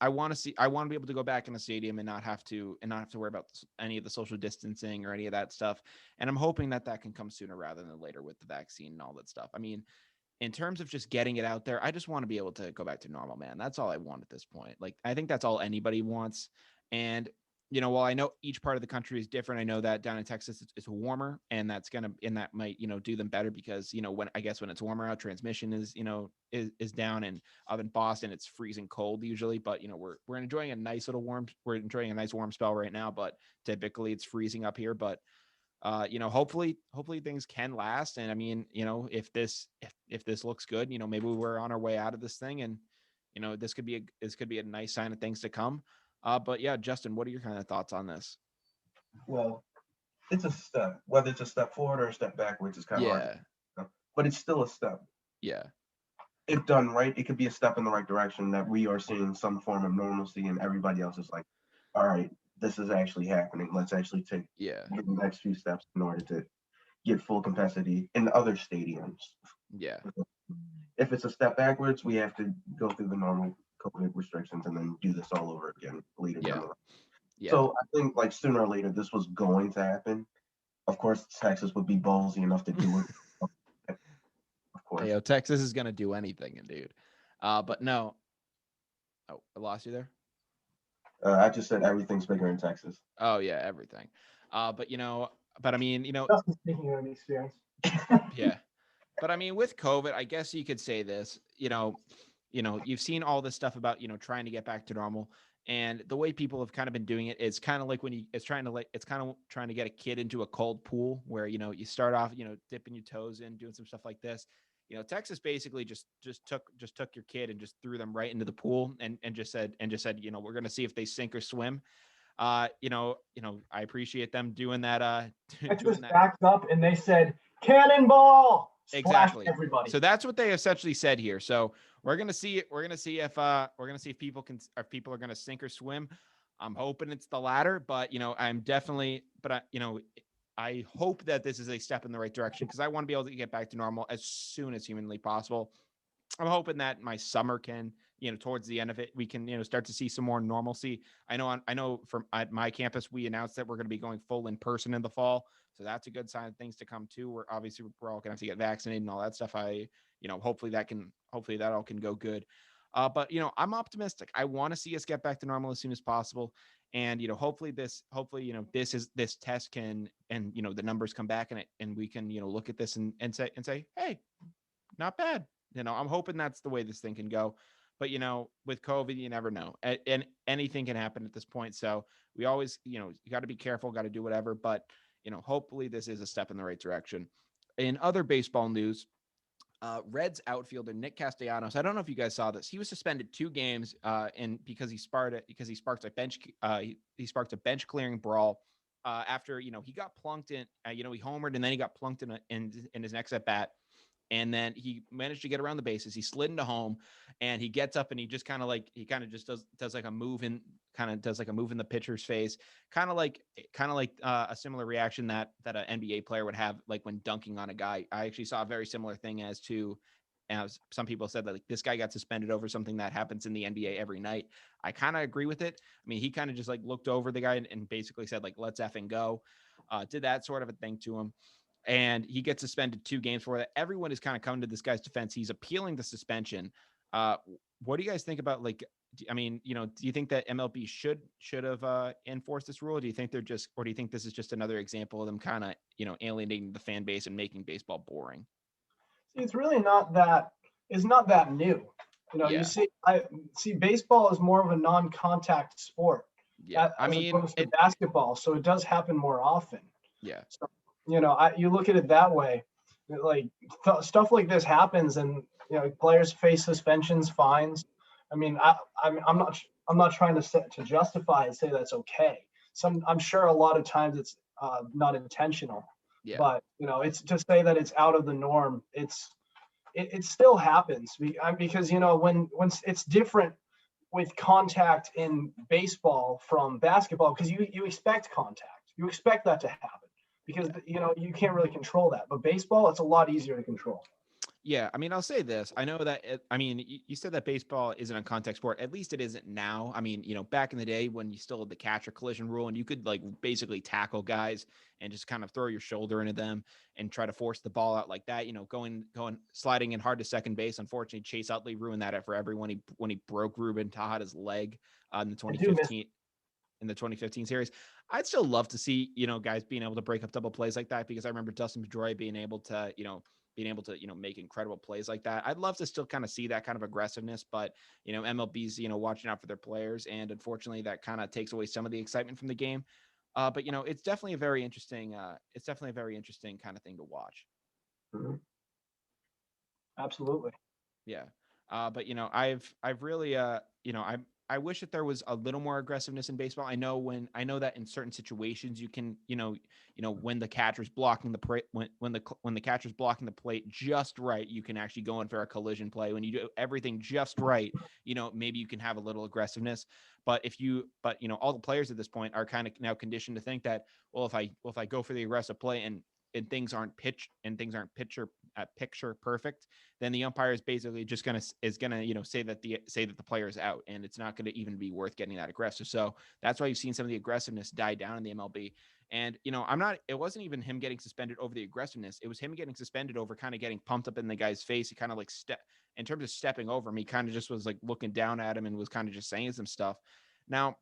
I want to be able to go back in the stadium and not have to worry about any of the social distancing or any of that stuff. And I'm hoping that can come sooner rather than later with the vaccine and all that stuff. I mean, in terms of just getting it out there, I just want to be able to go back to normal, man. That's all I want at this point. Like, I think that's all anybody wants. And, while I know each part of the country is different, I know that down in Texas it's warmer, and that might, do them better because, when it's warmer out, transmission is down, and up in Boston, it's freezing cold usually, but, we're enjoying a nice warm spell right now, but typically it's freezing up here. But hopefully things can last. And I mean, if this looks good, maybe we're on our way out of this thing, and this could be a nice sign of things to come. But yeah, Justin, what are your kind of thoughts on this? Well, it's a step. Whether it's a step forward or a step backwards is kind of hard. But it's still a step. Yeah. If done right, it could be a step in the right direction, that we are seeing some form of normalcy, and everybody else is like, all right, this is actually happening. Let's actually take the next few steps in order to get full capacity in other stadiums. Yeah. If it's a step backwards, we have to go through the normal COVID restrictions and then do this all over again later down the line. Yeah. So I think like sooner or later this was going to happen. Of course, Texas would be ballsy enough to do it. Of course. Hey, Texas is gonna do anything, dude. But no. Oh, I lost you there. I just said everything's bigger in Texas. Oh yeah, everything. But I mean, speaking of an experience. Yeah. But I mean, with COVID, I guess you could say this, you've seen all this stuff about, trying to get back to normal. And the way people have kind of been doing it is kind of like it's kind of trying to get a kid into a cold pool where, you start off, dipping your toes in, doing some stuff like this. Texas basically just took your kid and just threw them right into the pool and just said, we're going to see if they sink or swim. I appreciate them doing that. Texas backed up and they said, "Cannonball!" Exactly. Everybody. So that's what they essentially said here. So we're gonna see it. We're gonna see if people are gonna sink or swim. I'm hoping it's the latter, but I hope that this is a step in the right direction because I want to be able to get back to normal as soon as humanly possible. I'm hoping that my summer can, towards the end of it, we can, start to see some more normalcy. I know from at my campus, we announced that we're going to be going full in person in the fall. So that's a good sign of things to come too. We're all going to have to get vaccinated and all that stuff. Hopefully that all can go good. But I'm optimistic. I want to see us get back to normal as soon as possible. And, hopefully this test can, and, the numbers come back and we can, look at this and say, hey, not bad. I'm hoping that's the way this thing can go. But, with COVID, you never know. And anything can happen at this point. So we always, you got to be careful, got to do whatever. But, hopefully this is a step in the right direction. In other baseball news, Reds outfielder Nick Castellanos. I don't know if you guys saw this. He was suspended 2 games, because he sparked a bench clearing brawl after he got plunked in. He homered and then he got plunked in his next at bat. And then he managed to get around the bases. He slid into home and he gets up and he just kind of just does like a move in the pitcher's face. Kind of like a similar reaction that an NBA player would have, like when dunking on a guy. I actually saw a very similar thing as some people said that like this guy got suspended over something that happens in the NBA every night. I kind of agree with it. I mean, he kind of just like looked over the guy and basically said like, let's effing go. Did that sort of a thing to him. And he gets suspended 2 games for that. Everyone is kind of coming to this guy's defense. He's appealing the suspension. What do you guys think about, like, do you think that MLB should have enforced this rule? Or do you think do you think this is just another example of them kind of, alienating the fan base and making baseball boring? It's really not that. It's not that new. Yeah. You see, baseball is more of a non-contact sport. Yeah, as opposed to basketball, so it does happen more often. Yeah. So, you look at it that way, like stuff like this happens, and players face suspensions, fines. I mean, I'm not trying to justify and say that's okay. I'm sure a lot of times it's not intentional. Yeah. But it's to say that it's out of the norm. It still happens because when it's different with contact in baseball from basketball, because you expect contact, you expect that to happen. Because you can't really control that, but baseball, it's a lot easier to control. Yeah, I mean, I'll say this. I know that. You said that baseball isn't a contact sport. At least it isn't now. I mean, back in the day when you still had the catcher collision rule, and you could like basically tackle guys and just kind of throw your shoulder into them and try to force the ball out like that. Going sliding in hard to second base. Unfortunately, Chase Utley ruined that for everyone. When he broke Ruben Tejada's leg in the 2015. In the 2015 series. I'd still love to see, guys being able to break up double plays like that, because I remember Dustin Pedroia being able to make incredible plays like that. I'd love to still kind of see that kind of aggressiveness, but, MLB's, watching out for their players. And unfortunately that kind of takes away some of the excitement from the game. But, it's definitely a very interesting kind of thing to watch. Mm-hmm. Absolutely. Yeah. But, I've really, I wish that there was a little more aggressiveness in baseball. I know that in certain situations you can, when the catcher's blocking when the catcher's blocking the plate just right, you can actually go in for a collision play. When you do everything just right, maybe you can have a little aggressiveness. But all the players at this point are kind of now conditioned to think that, well, if I go for the aggressive play and things aren't picture perfect, then the umpire is basically just gonna say that the player is out, and it's not going to even be worth getting that aggressive. So that's why you've seen some of the aggressiveness die down in the MLB. And it wasn't even him getting suspended over the aggressiveness. It was him getting suspended over kind of getting pumped up in the guy's face. He kind of like in terms of stepping over him, he kind of just was like looking down at him and was kind of just saying some stuff. Now,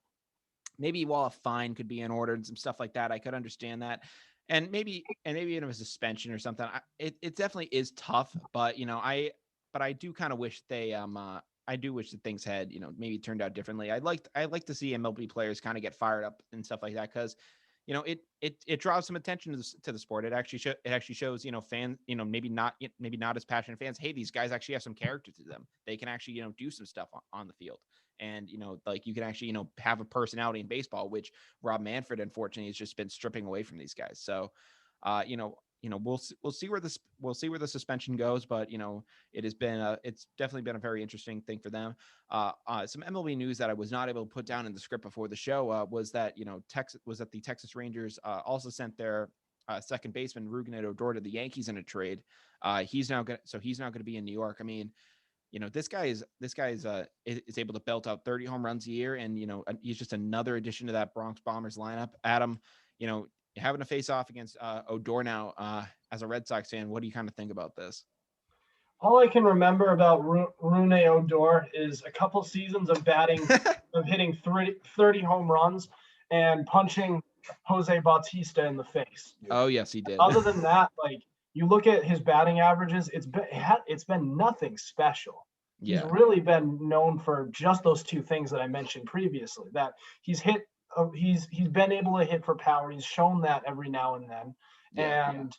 maybe while a fine could be in order and some stuff like that, I could understand that. And maybe even a suspension or something. It definitely is tough, but I do kind of wish they I do wish that things had, maybe turned out differently. I'd like to see MLB players kind of get fired up and stuff like that, because it draws some attention to the sport. It actually shows, fans, maybe not as passionate fans, hey, these guys actually have some character to them. They can actually, do some stuff on the field. And, like you can actually, have a personality in baseball, which Rob Manfred, unfortunately, has just been stripping away from these guys. So, we'll see where the suspension goes, but it's definitely been a very interesting thing for them. Some MLB news that I was not able to put down in the script before the show was that the Texas Rangers also sent their second baseman Rougned Odor to the Yankees in a trade. He's now going to be in New York. I mean, this guy is able to belt out 30 home runs a year, and he's just another addition to that Bronx Bombers lineup. Adam, having a face off against Odor now, as a Red Sox fan, what do you kind of think about this? All I can remember about Rougned Odor is a couple seasons of hitting 30 home runs and punching Jose Bautista in the face. Oh yes, he did. Other than that, like, you look at his batting averages, it's been nothing special. Yeah. He's really been known for just those two things that I mentioned previously, that he's been able to hit for power. He's shown that every now and then.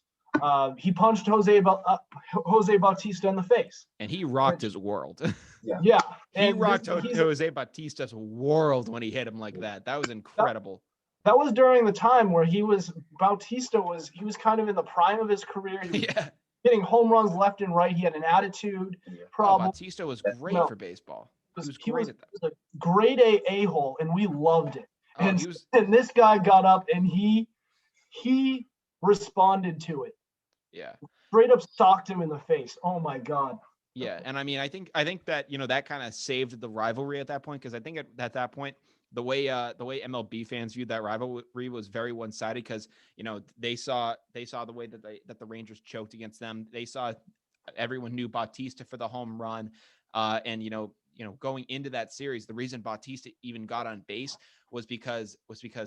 He punched Jose Bautista in the face. And he rocked his world. Yeah. He rocked Jose Bautista's world when he hit him like that. That was incredible. That was during the time where Bautista was kind of in the prime of his career. He was hitting home runs left and right. He had an attitude problem. Bautista was great for baseball. He was great at that. He was a grade A-hole, and we loved it. And this guy got up and he responded to it. Yeah. Straight up socked him in the face. Oh my God. Yeah. And I mean, I think that, that kind of saved the rivalry at that point. Cause I think at that point, the way MLB fans viewed that rivalry was very one-sided, because, they saw the way that the Rangers choked against them. They saw everyone knew Bautista for the home run. And, going into that series, the reason Bautista even got on base was because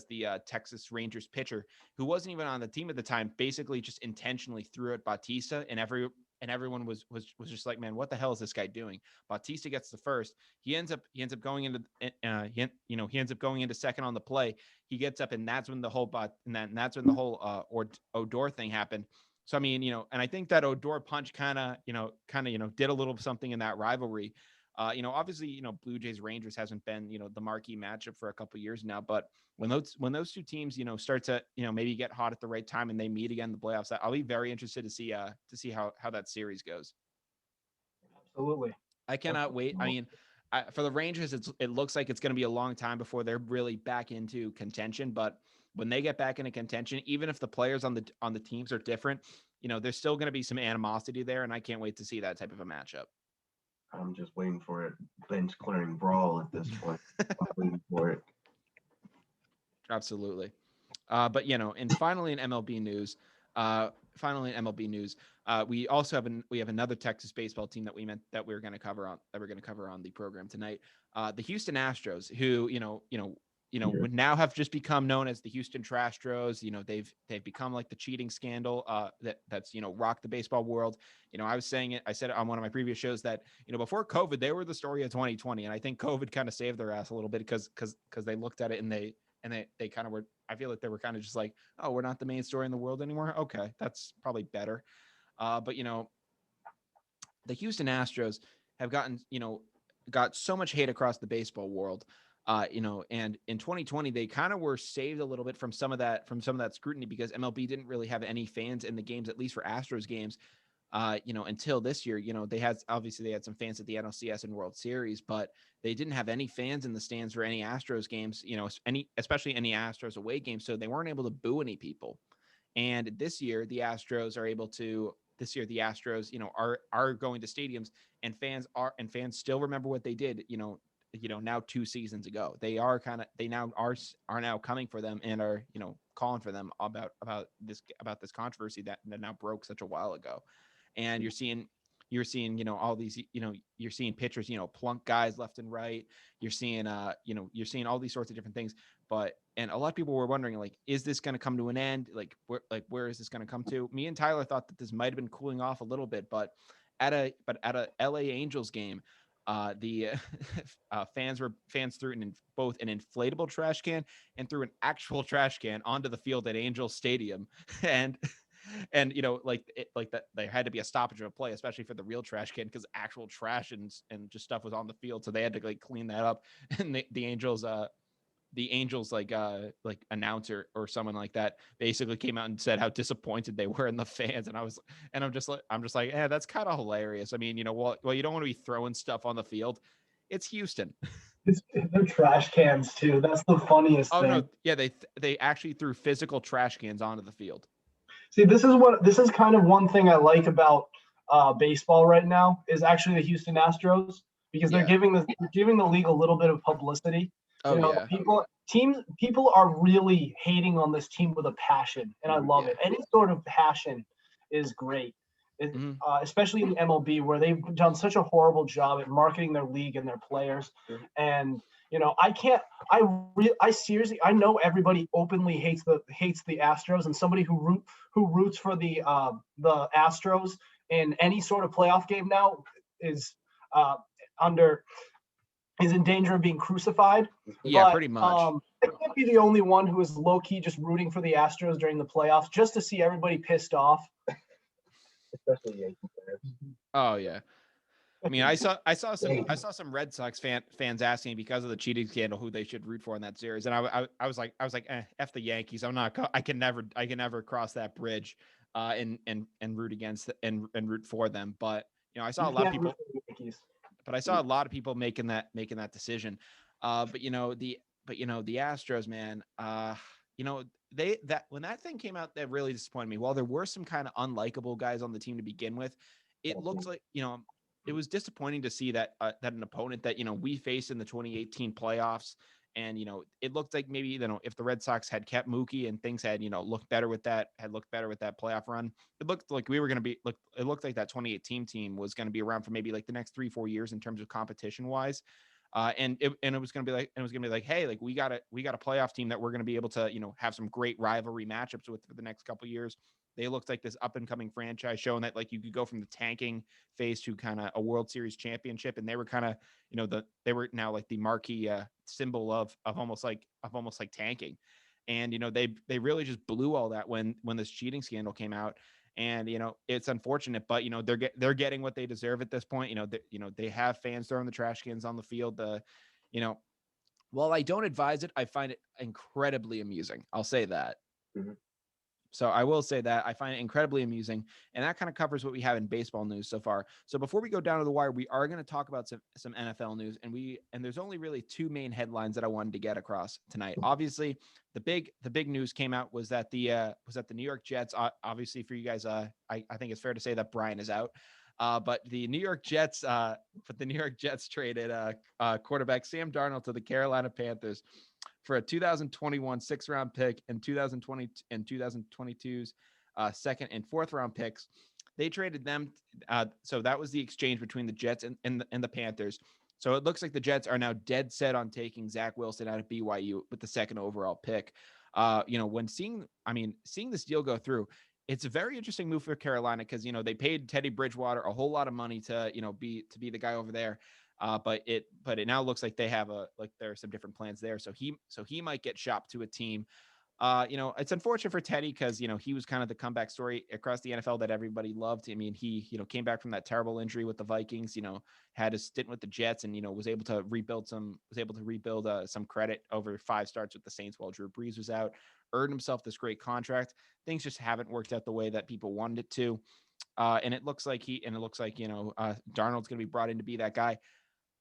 the Texas Rangers pitcher, who wasn't even on the team at the time, basically just intentionally threw at Bautista, and everyone was just like, man, what the hell is this guy doing? Bautista gets the first. He ends up going into he ends up going into second on the play. He gets up, and that's when the whole Odor thing happened. So I mean, and I think that Odor punch kind of did a little something in that rivalry. Obviously, Blue Jays Rangers hasn't been, the marquee matchup for a couple of years now, but when those two teams, start to, maybe get hot at the right time and they meet again in the playoffs, I'll be very interested to see how that series goes. Absolutely. I cannot wait. I mean, for the Rangers, it looks like it's going to be a long time before they're really back into contention, but when they get back into contention, even if the players on the teams are different, there's still going to be some animosity there, and I can't wait to see that type of a matchup. I'm just waiting for a bench clearing brawl at this point. I'm waiting for it. Absolutely. But and finally in MLB news, we also have another Texas baseball team that we're going to cover on the program tonight. The Houston Astros, who would now have just become known as the Houston Trastros. They've become like the cheating scandal that's rocked the baseball world. I said it on one of my previous shows that before COVID they were the story of 2020, and I think COVID kind of saved their ass a little bit because they looked at it and they kind of were. I feel like they were kind of just like, oh, we're not the main story in the world anymore. Okay, that's probably better. But the Houston Astros have got so much hate across the baseball world. And in 2020, they kind of were saved a little bit from some of that scrutiny, because MLB didn't really have any fans in the games, at least for Astros games, until this year. They had some fans at the NLCS and World Series, but they didn't have any fans in the stands for any Astros games, especially any Astros away games. So they weren't able to boo any people. And this year, the Astros are able to. This year, the Astros, are going to stadiums, and fans still remember what they did. Now 2 seasons ago, they are now coming for them and are calling for them about this controversy that now broke such a while ago. And you're seeing all these you're seeing pitchers plunk guys left and right. You're seeing all these sorts of different things. And a lot of people were wondering, like, is this going to come to an end? Where is this going to come to? Me and Tyler thought that this might have been cooling off a little bit, but at a LA Angels game, The fans threw both an inflatable trash can and threw an actual trash can onto the field at Angels Stadium, and like that there had to be a stoppage of play, especially for the real trash can, because actual trash and just stuff was on the field, so they had to like clean that up. And the Angels like announcer or someone like that basically came out and said how disappointed they were in the fans. And I'm just like, yeah, that's kind of hilarious. I mean, well, you don't want to be throwing stuff on the field. It's Houston. They're trash cans too. That's the funniest thing. No, yeah, they actually threw physical trash cans onto the field. See, this is kind of one thing I like about baseball right now is actually the Houston Astros, because they're giving the league a little bit of publicity. Yeah. People are really hating on this team with a passion, and I love it. Any sort of passion is great, especially in the MLB, where they've done such a horrible job at marketing their league and their players. And I seriously, I know everybody openly hates the Astros, and somebody who roots for the Astros in any sort of playoff game now is in danger of being crucified. Yeah, but, pretty much. I can't be the only one who is low-key just rooting for the Astros during the playoffs, just to see everybody pissed off. Especially Yankee fans. Oh yeah. I mean, I saw some Red Sox fans asking, because of the cheating scandal, who they should root for in that series, and I was like, F the Yankees. I can never cross that bridge, and root against and root for them. But I saw a lot of people. But I saw a lot of people making that decision. But the Astros, man, when that thing came out, that really disappointed me. While there were some kind of unlikable guys on the team to begin with, it looks like, it was disappointing to see that an opponent that, we faced in the 2018 playoffs. And, it looked like maybe, if the Red Sox had kept Mookie and things had, looked better with that playoff run, it looked like we were going to be, it looked like that 2018 team was going to be around for maybe like the next 3-4 years in terms of competition wise. And it was going to be like, hey, like we got a playoff team that we're going to be able to, have some great rivalry matchups with for the next couple of years. They looked like this up and coming franchise, showing that like you could go from the tanking phase to kind of a World Series championship. And they were kind of, they were now like the marquee symbol of almost like tanking. And, they really just blew all that when this cheating scandal came out. And, it's unfortunate, but, they're getting what they deserve at this point. They have fans throwing the trash cans on the field. While I don't advise it, I find it incredibly amusing. I'll say that. Mm-hmm. So I will say that I find it incredibly amusing, and that kind of covers what we have in baseball news so far. So before we go down to the wire, we are going to talk about some NFL news, and there's only really two main headlines that I wanted to get across tonight. Obviously, the big news came out was that the New York Jets. Obviously, for you guys, I think it's fair to say that Brian is out. But the New York Jets traded quarterback Sam Darnold to the Carolina Panthers for a 2021 6th-round pick and 2020 and 2022's second and fourth-round picks. They traded them. So that was the exchange between the Jets and the Panthers. So it looks like the Jets are now dead set on taking Zach Wilson out of BYU with the second overall pick. When seeing this deal go through, it's a very interesting move for Carolina, because, they paid Teddy Bridgewater a whole lot of money to be the guy over there. But it now looks like they have there are some different plans there. So he might get shopped to a team. It's unfortunate for Teddy, because, he was kind of the comeback story across the NFL that everybody loved. I mean, he, came back from that terrible injury with the Vikings, had a stint with the Jets, and, was able to rebuild some credit over 5 starts with the Saints while Drew Brees was out, earned himself this great contract. Things just haven't worked out the way that people wanted it to. And it looks like Darnold's going to be brought in to be that guy.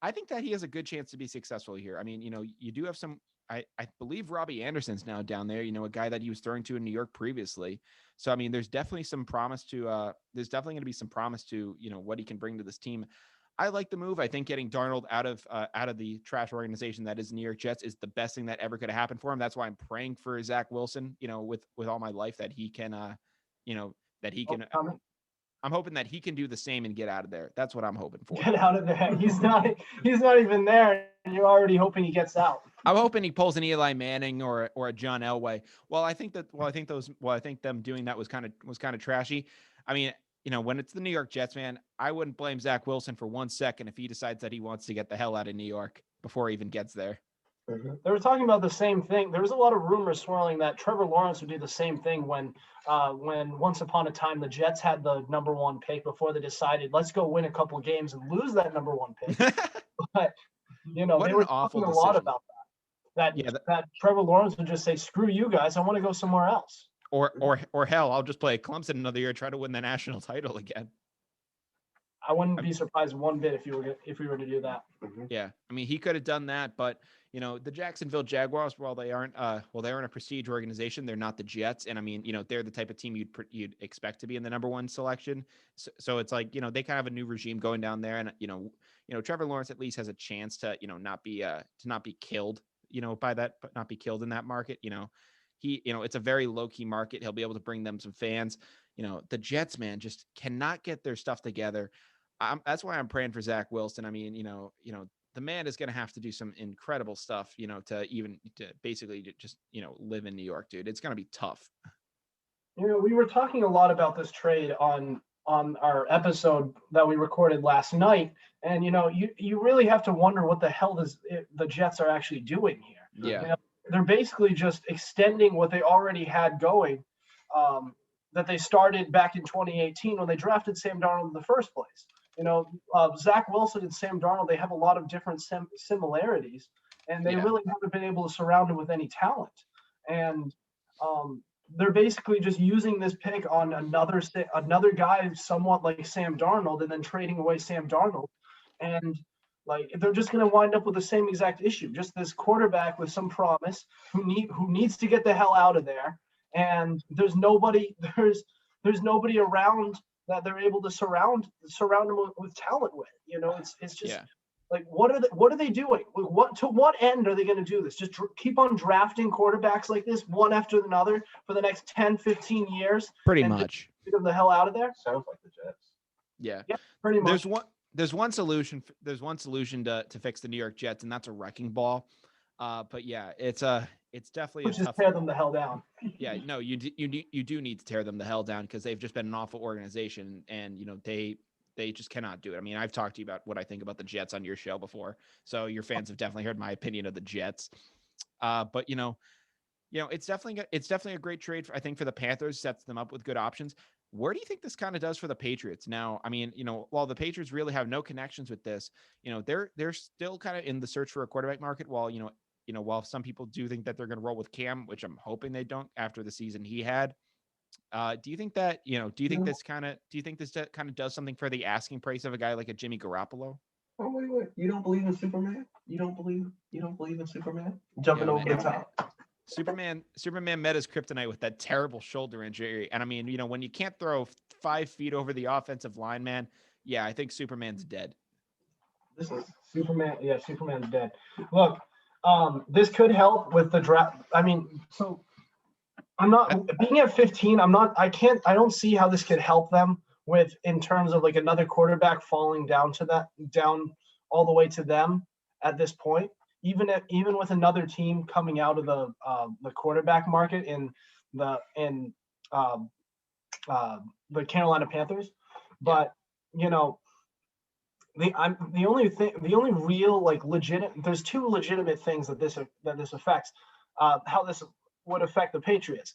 I think that he has a good chance to be successful here. I mean, you do have some, I believe Robbie Anderson's now down there, a guy that he was throwing to in New York previously. So, I mean, there's definitely some promise to, going to be some promise to, what he can bring to this team. I like the move. I think getting Darnold out of the trash organization that is New York Jets is the best thing that ever could have happened for him. That's why I'm praying for Zach Wilson, with all my life, that he can, I'm hoping that he can do the same and get out of there. That's what I'm hoping for. Get out of there. He's not even there, and you're already hoping he gets out. I'm hoping he pulls an Eli Manning or a John Elway. I think them doing that was kind of trashy. I mean, when it's the New York Jets, man, I wouldn't blame Zach Wilson for 1 second if he decides that he wants to get the hell out of New York before he even gets there. They were talking about the same thing. There was a lot of rumors swirling that Trevor Lawrence would do the same thing when once upon a time the Jets had the number 1 pick before they decided, let's go win a couple games and lose that number 1 pick. But they were talking a lot about that. That Trevor Lawrence would just say, screw you guys, I want to go somewhere else. Or hell, I'll just play at Clemson another year, try to win the national title again. I wouldn't be surprised one bit if we were to do that. Yeah, I mean, he could have done that, but the Jacksonville Jaguars, while they aren't they're in a prestige organization, they're not the Jets, and I mean, they're the type of team you'd expect to be in the number 1 selection. So it's like, they kind of have a new regime going down there, and Trevor Lawrence at least has a chance to not be killed by that, but not be killed in that market. He it's a very low key market. He'll be able to bring them some fans. The Jets, man, just cannot get their stuff together. That's why I'm praying for Zach Wilson. I mean, the man is going to have to do some incredible stuff, to basically just, live in New York, dude. It's going to be tough. We were talking a lot about this trade on our episode that we recorded last night. And, you really have to wonder what the hell the Jets are actually doing here. Yeah. They're basically just extending what they already had going, that they started back in 2018 when they drafted Sam Darnold in the first place. Zach Wilson and Sam Darnold, they have a lot of different similarities, and they really haven't been able to surround him with any talent. And they're basically just using this pick on another guy somewhat like Sam Darnold, and then trading away Sam Darnold. And they're just going to wind up with the same exact issue, just this quarterback with some promise who needs to get the hell out of there. And there's nobody around that they're able to surround him with talent with. It's just what are they doing? To what end are they going to do this? Just keep on drafting quarterbacks like this one after another for the next 10, 15 years? Pretty much. Get them the hell out of there? Sounds like the Jets. Yeah, pretty much. There's one solution to fix the New York Jets, and that's a wrecking ball. But yeah, it's definitely just tear them the hell down. Yeah, no, you do need to tear them the hell down, because they've just been an awful organization, and they just cannot do it. I mean, I've talked to you about what I think about the Jets on your show before, so your fans have definitely heard my opinion of the Jets. But it's definitely a great trade, I think, for the Panthers. Sets them up with good options. Where do you think this kind of does for the Patriots? Now, I mean, while the Patriots really have no connections with this, they're still kind of in the search for a quarterback market. While some people do think that they're going to roll with Cam, which I'm hoping they don't after the season he had. Do you think that, do you think this kind of does something for the asking price of a guy like a Jimmy Garoppolo? Oh, wait. You don't believe in Superman? You don't believe in Superman? Jumping over the top. Superman met his kryptonite with that terrible shoulder injury. And I mean, when you can't throw 5 feet over the offensive line, man, yeah, I think Superman's dead. This is Superman. Yeah, Superman's dead. Look, this could help with the draft. I mean, so I'm not being at 15. I don't see how this could help them in terms of like another quarterback falling down all the way to them at this point. Even with another team coming out of the quarterback market in the Carolina Panthers, but the only real legitimate. There's 2 legitimate things that this affects. How this would affect the Patriots.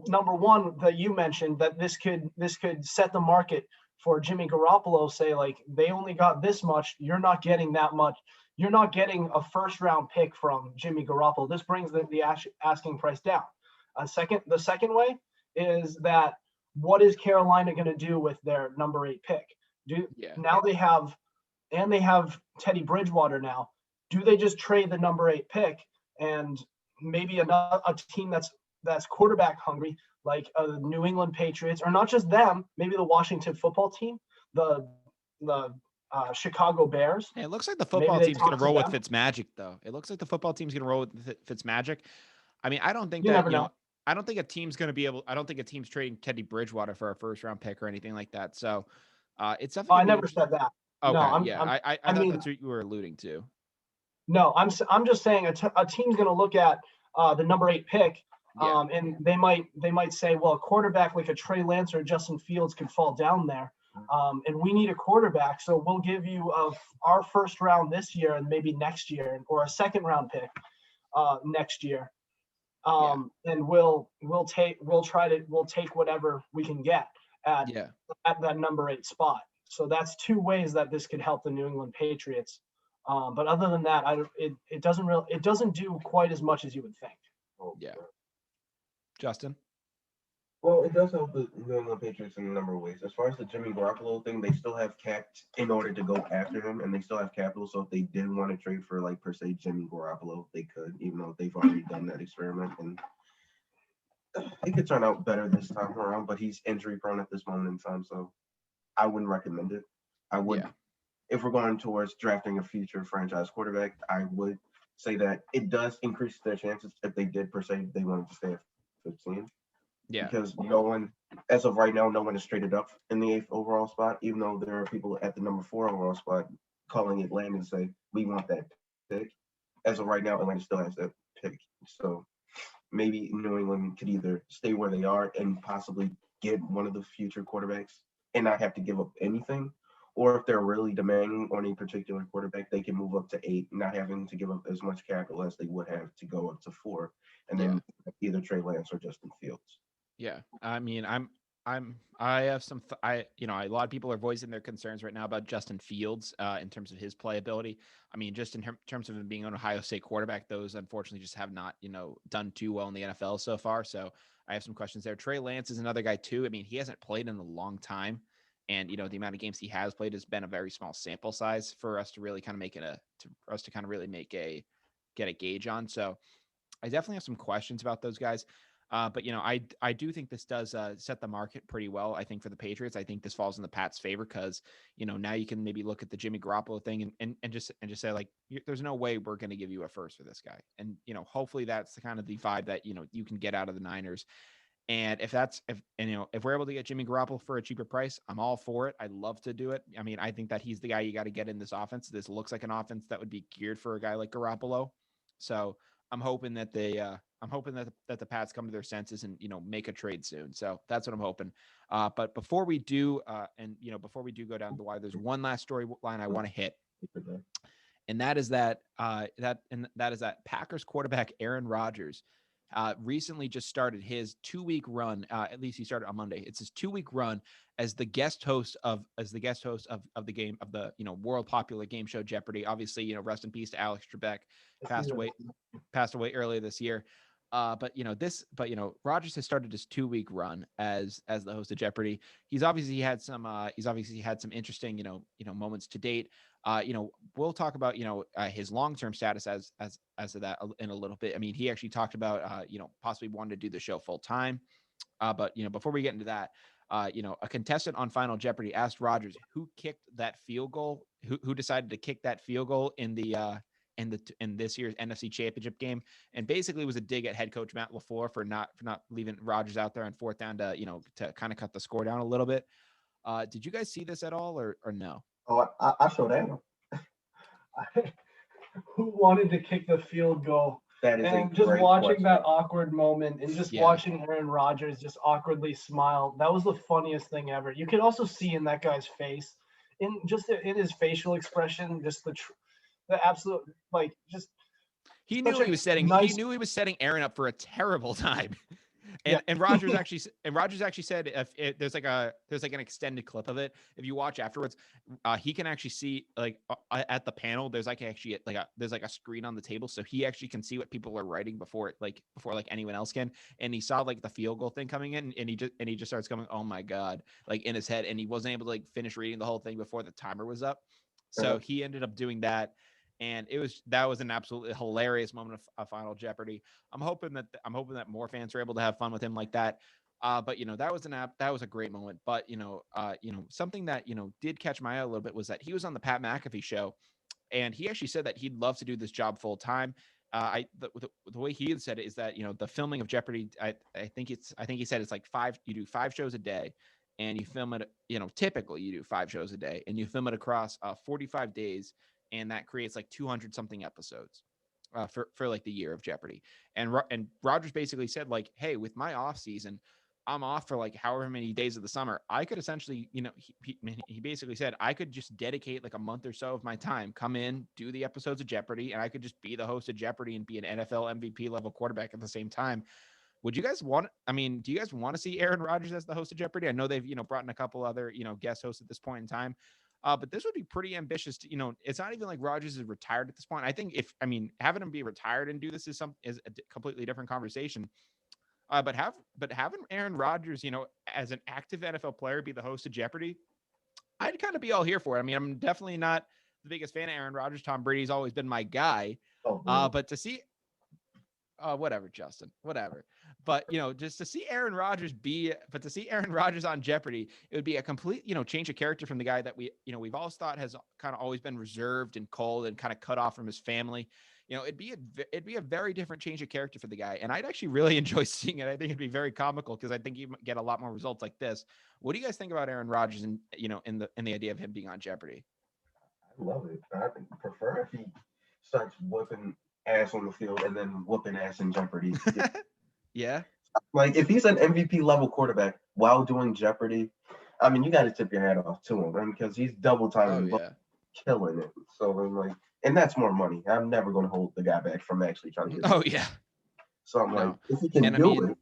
Number one, that you mentioned, that this could set the market for Jimmy Garoppolo. Say they only got this much, you're not getting that much. You're not getting a first-round pick from Jimmy Garoppolo. This brings the asking price down. The second way is that what is Carolina going to do with their number 8 pick? Now they have Teddy Bridgewater now. Do they just trade the number 8 pick and maybe a team that's quarterback hungry, like the New England Patriots, or not just them, maybe the Washington football team, the Chicago Bears. Yeah, it looks like the football team's going to roll with Fitzmagic, though. It looks like the football team's going to roll with Fitzmagic. I mean, I don't think I don't think a team's going to be able. I don't think a team's trading Teddy Bridgewater for a first-round pick or anything like that. So it's definitely. I never said that. Okay, no, I thought that's what you were alluding to. No, I'm just saying a team's going to look at the number 8 pick Yeah. And they might say, well, a quarterback like a Trey Lance or Justin Fields could fall down there. And we need a quarterback, so we'll give you our first round this year and maybe next year, or a second round pick next year. And we'll take whatever we can get at that number 8 spot. So that's two ways that this could help the New England Patriots. But other than that, it doesn't do quite as much as you would think. Yeah. Justin? Well, it does help the New England Patriots in a number of ways. As far as the Jimmy Garoppolo thing, they still have capped in order to go after him, and they still have capital. So if they did want to trade for, like, per se, Jimmy Garoppolo, they could, even though they've already done that experiment. And it could turn out better this time around, but he's injury prone at this moment in time, so I wouldn't recommend it. I would, if we're going towards drafting a future franchise quarterback, I would say that it does increase their chances if they did, per se, they wanted to stay at 15. Yeah. Because no one, as of right now, no one is traded up in the 8th overall spot, even though there are people at the number 4 overall spot calling it land and say, we want that pick. As of right now, Atlanta still has that pick. So maybe New England could either stay where they are and possibly get one of the future quarterbacks and not have to give up anything. Or if they're really demanding on a particular quarterback, they can move up to 8, not having to give up as much capital as they would have to go up to 4, and then either Trey Lance or Justin Fields. Yeah, I mean, I have some, a lot of people are voicing their concerns right now about Justin Fields in terms of his playability. I mean, just in terms of him being an Ohio State quarterback, those unfortunately just have not, done too well in the NFL so far. So I have some questions there. Trey Lance is another guy too. I mean, he hasn't played in a long time, and the amount of games he has played has been a very small sample size for us to really kind of get a gauge on. So I definitely have some questions about those guys. But I do think this does set the market pretty well. I think for the Patriots, I think this falls in the Pats' favor because now you can maybe look at the Jimmy Garoppolo thing and just say, like, there's no way we're going to give you a first for this guy, and hopefully that's the kind of the vibe that you can get out of the Niners. And if we're able to get Jimmy Garoppolo for a cheaper price, I'm all for it. I'd love to do it. I mean, I think that he's the guy you got to get in this offense. This looks like an offense that would be geared for a guy like Garoppolo. So I'm hoping that that the Pats come to their senses and make a trade soon. So that's what I'm hoping. But before we do, go down the wire, there's one last storyline I want to hit, and that is that Packers quarterback Aaron Rodgers recently just started his 2-week run. At least he started on Monday. It's his 2-week run as the guest host of the game of the world popular game show Jeopardy. Obviously, rest in peace to Alex Trebek, passed away earlier this year. But Rodgers has started his 2-week run as the host of Jeopardy. He's obviously had some interesting moments to date. We'll talk about his long-term status as of that in a little bit. I mean, he actually talked about possibly wanting to do the show full time. But before we get into that, a contestant on Final Jeopardy asked Rodgers who kicked that field goal, who decided to kick that field goal in this year's NFC Championship game, and basically was a dig at head coach Matt LaFleur for not leaving Rodgers out there on 4th down to kind of cut the score down a little bit. Did you guys see this at all or no? Oh, I showed that. Who wanted to kick the field goal? That is and just watching that awkward moment and just watching Aaron Rodgers just awkwardly smile. That was the funniest thing ever. You could also see in that guy's face, in his facial expression, just the absolute, like, just he knew he was setting Aaron up for a terrible time. And Rodgers actually said if there's like an extended clip of it. If you watch afterwards, he can actually see at the panel. There's there's a screen on the table, so he actually can see what people are writing before anyone else can. And he saw the field goal thing coming in, and he just starts going, oh my god, in his head, and he wasn't able to finish reading the whole thing before the timer was up. So he ended up doing that. And that was an absolutely hilarious moment of Final Jeopardy. I'm hoping that more fans are able to have fun with him like that. But that was a great moment. But something that did catch my eye a little bit was that he was on the Pat McAfee show, and he actually said that he'd love to do this job full time. The way he had said it is that the filming of Jeopardy, I think he said it's you do 5 shows a day, and you film it. Typically you do 5 shows a day, and you film it across 45 days. And that creates 200 something episodes. for like the year of Jeopardy. And Rodgers basically said like, hey, with my off season, I'm off for like however many days of the summer. I could essentially, he basically said I could just dedicate like a month or so of my time, come in, do the episodes of Jeopardy, and I could just be the host of Jeopardy and be an NFL MVP level quarterback at the same time. Would you guys want? I mean, do you guys want to see Aaron Rodgers as the host of Jeopardy? I know they've brought in a couple other guest hosts at this point in time, but this would be pretty ambitious. It's not even like Rodgers is retired at this point. I think having him be retired and do this is a completely different conversation. But having Aaron Rodgers, as an active NFL player, be the host of Jeopardy, I'd kind of be all here for it. I mean, I'm definitely not the biggest fan of Aaron Rodgers. Tom Brady's always been my guy, but to see whatever, Justin, whatever. But just to see Aaron Rodgers on Jeopardy, it would be a complete, change of character from the guy that we've always thought has kind of always been reserved and cold and kind of cut off from his family. It'd be a very different change of character for the guy, and I'd actually really enjoy seeing it. I think it'd be very comical because I think you get a lot more results like this. What do you guys think about Aaron Rodgers and in the idea of him being on Jeopardy? I love it. I prefer if he starts whipping ass on the field and then whooping ass in Jeopardy. Yeah. Like if he's an MVP level quarterback while doing Jeopardy, I mean, you got to tip your hat off to him, right? Because he's double timing, killing it. So I'm like, and that's more money. I'm never going to hold the guy back from actually trying to get. Oh yeah. So I'm like, if he can do it,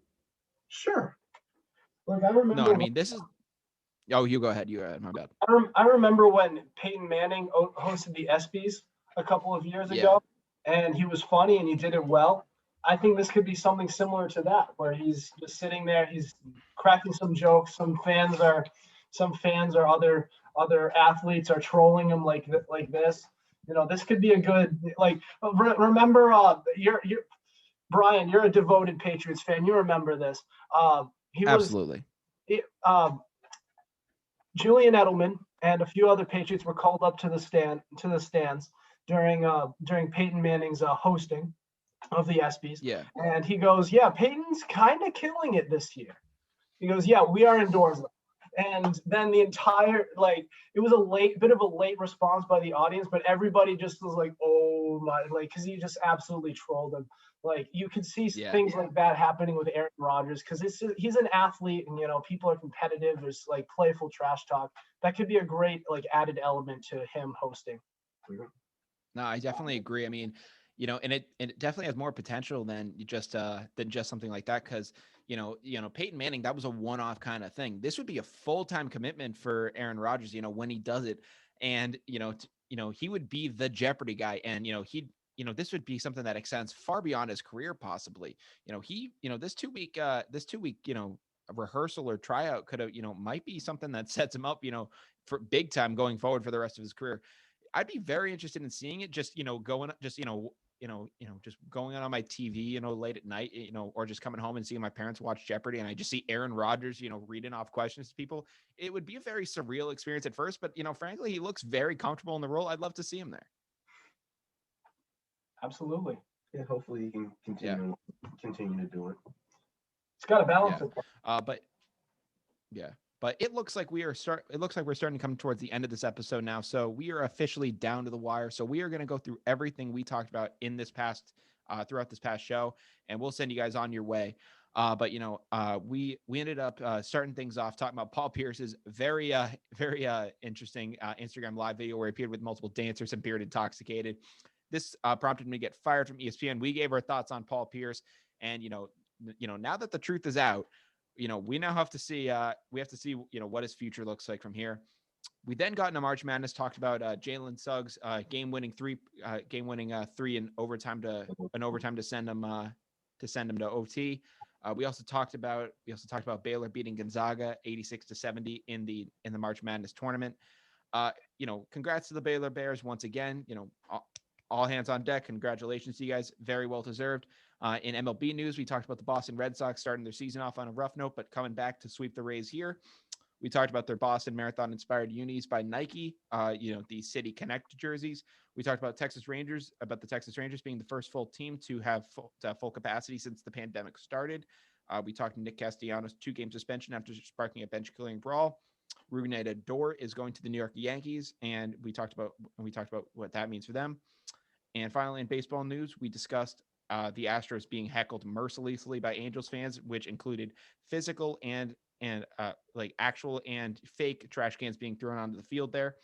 sure. Like I remember. No, I mean this is. Oh, you go ahead. You go ahead. My bad. I remember when Peyton Manning hosted the ESPYs a couple of years ago, and he was funny and he did it well. I think this could be something similar to that, where he's just sitting there, he's cracking some jokes. Some fans are other athletes are trolling him like this. This could be a good remember you're Brian, you're a devoted Patriots fan. You remember this. Absolutely. Julian Edelman and a few other Patriots were called up to the stands during Peyton Manning's hosting of the ESPYs. Yeah. And he goes, yeah, Peyton's kind of killing it this year. He goes, yeah, we are indoors. And then the entire, it was a bit of a late response by the audience, but everybody just was like, oh my, because he just absolutely trolled him. You could see things like that happening with Aaron Rodgers because he's an athlete and, people are competitive. There's playful trash talk. That could be a great added element to him hosting. No, I definitely agree. I mean, and it definitely has more potential than just something like that. Cause Peyton Manning, that was a one-off kind of thing. This would be a full-time commitment for Aaron Rodgers, when he does it. And, he would be the Jeopardy guy. And, this would be something that extends far beyond his career, possibly. This two week, rehearsal or tryout could have, might be something that sets him up, for big time going forward for the rest of his career. I'd be very interested in seeing it. Just just going on my TV, late at night, or just coming home and seeing my parents watch Jeopardy, and I just see Aaron Rodgers, reading off questions to people. It would be a very surreal experience at first, but frankly, he looks very comfortable in the role. I'd love to see him there. Absolutely. Yeah, hopefully he can continue to do it. It's got a balance. But it looks like we're starting to come towards the end of this episode now. So we are officially down to the wire. So we are going to go through everything we talked about in this throughout this past show, and we'll send you guys on your way. But we ended up starting things off talking about Paul Pierce's very interesting Instagram live video where he appeared with multiple dancers and appeared intoxicated. This prompted me to get fired from ESPN. We gave our thoughts on Paul Pierce, and now that the truth is out, we now have to see what his future looks like from here. We then got into March Madness, talked about Jalen Suggs game-winning three in overtime to send him to OT. We also talked about Baylor beating Gonzaga 86-70 in the March Madness tournament. Congrats to the Baylor Bears once again. All hands on deck. Congratulations to you guys. Very well deserved. In MLB news, we talked about the Boston Red Sox starting their season off on a rough note, but coming back to sweep the Rays here. We talked about their Boston Marathon inspired unis by Nike, the City Connect jerseys. We talked about the Texas Rangers being the first full team to have full capacity since the pandemic started. We talked Nick Castellanos' 2-game suspension after sparking a bench killing brawl. Ruben Odor is going to the New York Yankees, and we talked about what that means for them. And finally, in baseball news, we discussed the Astros being heckled mercilessly by Angels fans, which included physical and like actual and fake trash cans being thrown onto the field there.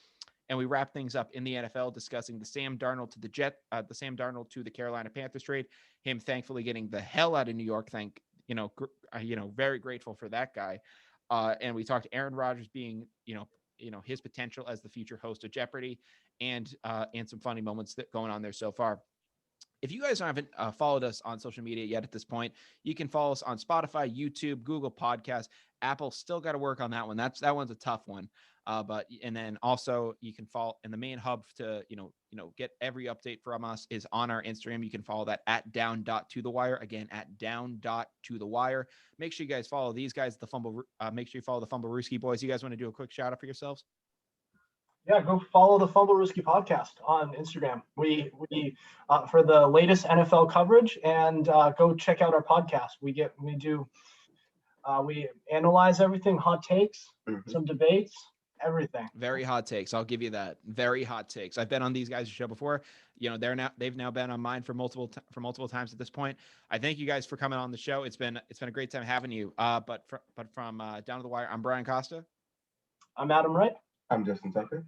And we wrap things up in the NFL discussing the Sam Darnold to the Sam Darnold to the Carolina Panthers trade. Him thankfully getting the hell out of New York. Very grateful for that guy. And we talked Aaron Rodgers being, his potential as the future host of Jeopardy, and some funny moments that going on there so far. If you guys haven't followed us on social media yet at this point, you can follow us on Spotify, YouTube, Google Podcasts. Apple still got to work on that one. That one's a tough one. And then also you can follow, and the main hub to get every update from us is on our Instagram. You can follow that at down.tothewire. Again, at down.tothewire. Make sure you guys follow these guys. Make sure you follow the Fumblerooski boys. You guys want to do a quick shout out for yourselves? Yeah, go follow the Fumblerooski podcast on Instagram. We for the latest NFL coverage, and go check out our podcast. We analyze everything, hot takes, some debates, everything. Very hot takes. I'll give you that. Very hot takes. I've been on these guys' show before. They've now been on mine for multiple times at this point. I thank you guys for coming on the show. It's been a great time having you. But from Down to the Wire, I'm Brian Costa. I'm Adam Wright. I'm Justin Tucker.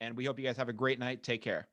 And we hope you guys have a great night. Take care.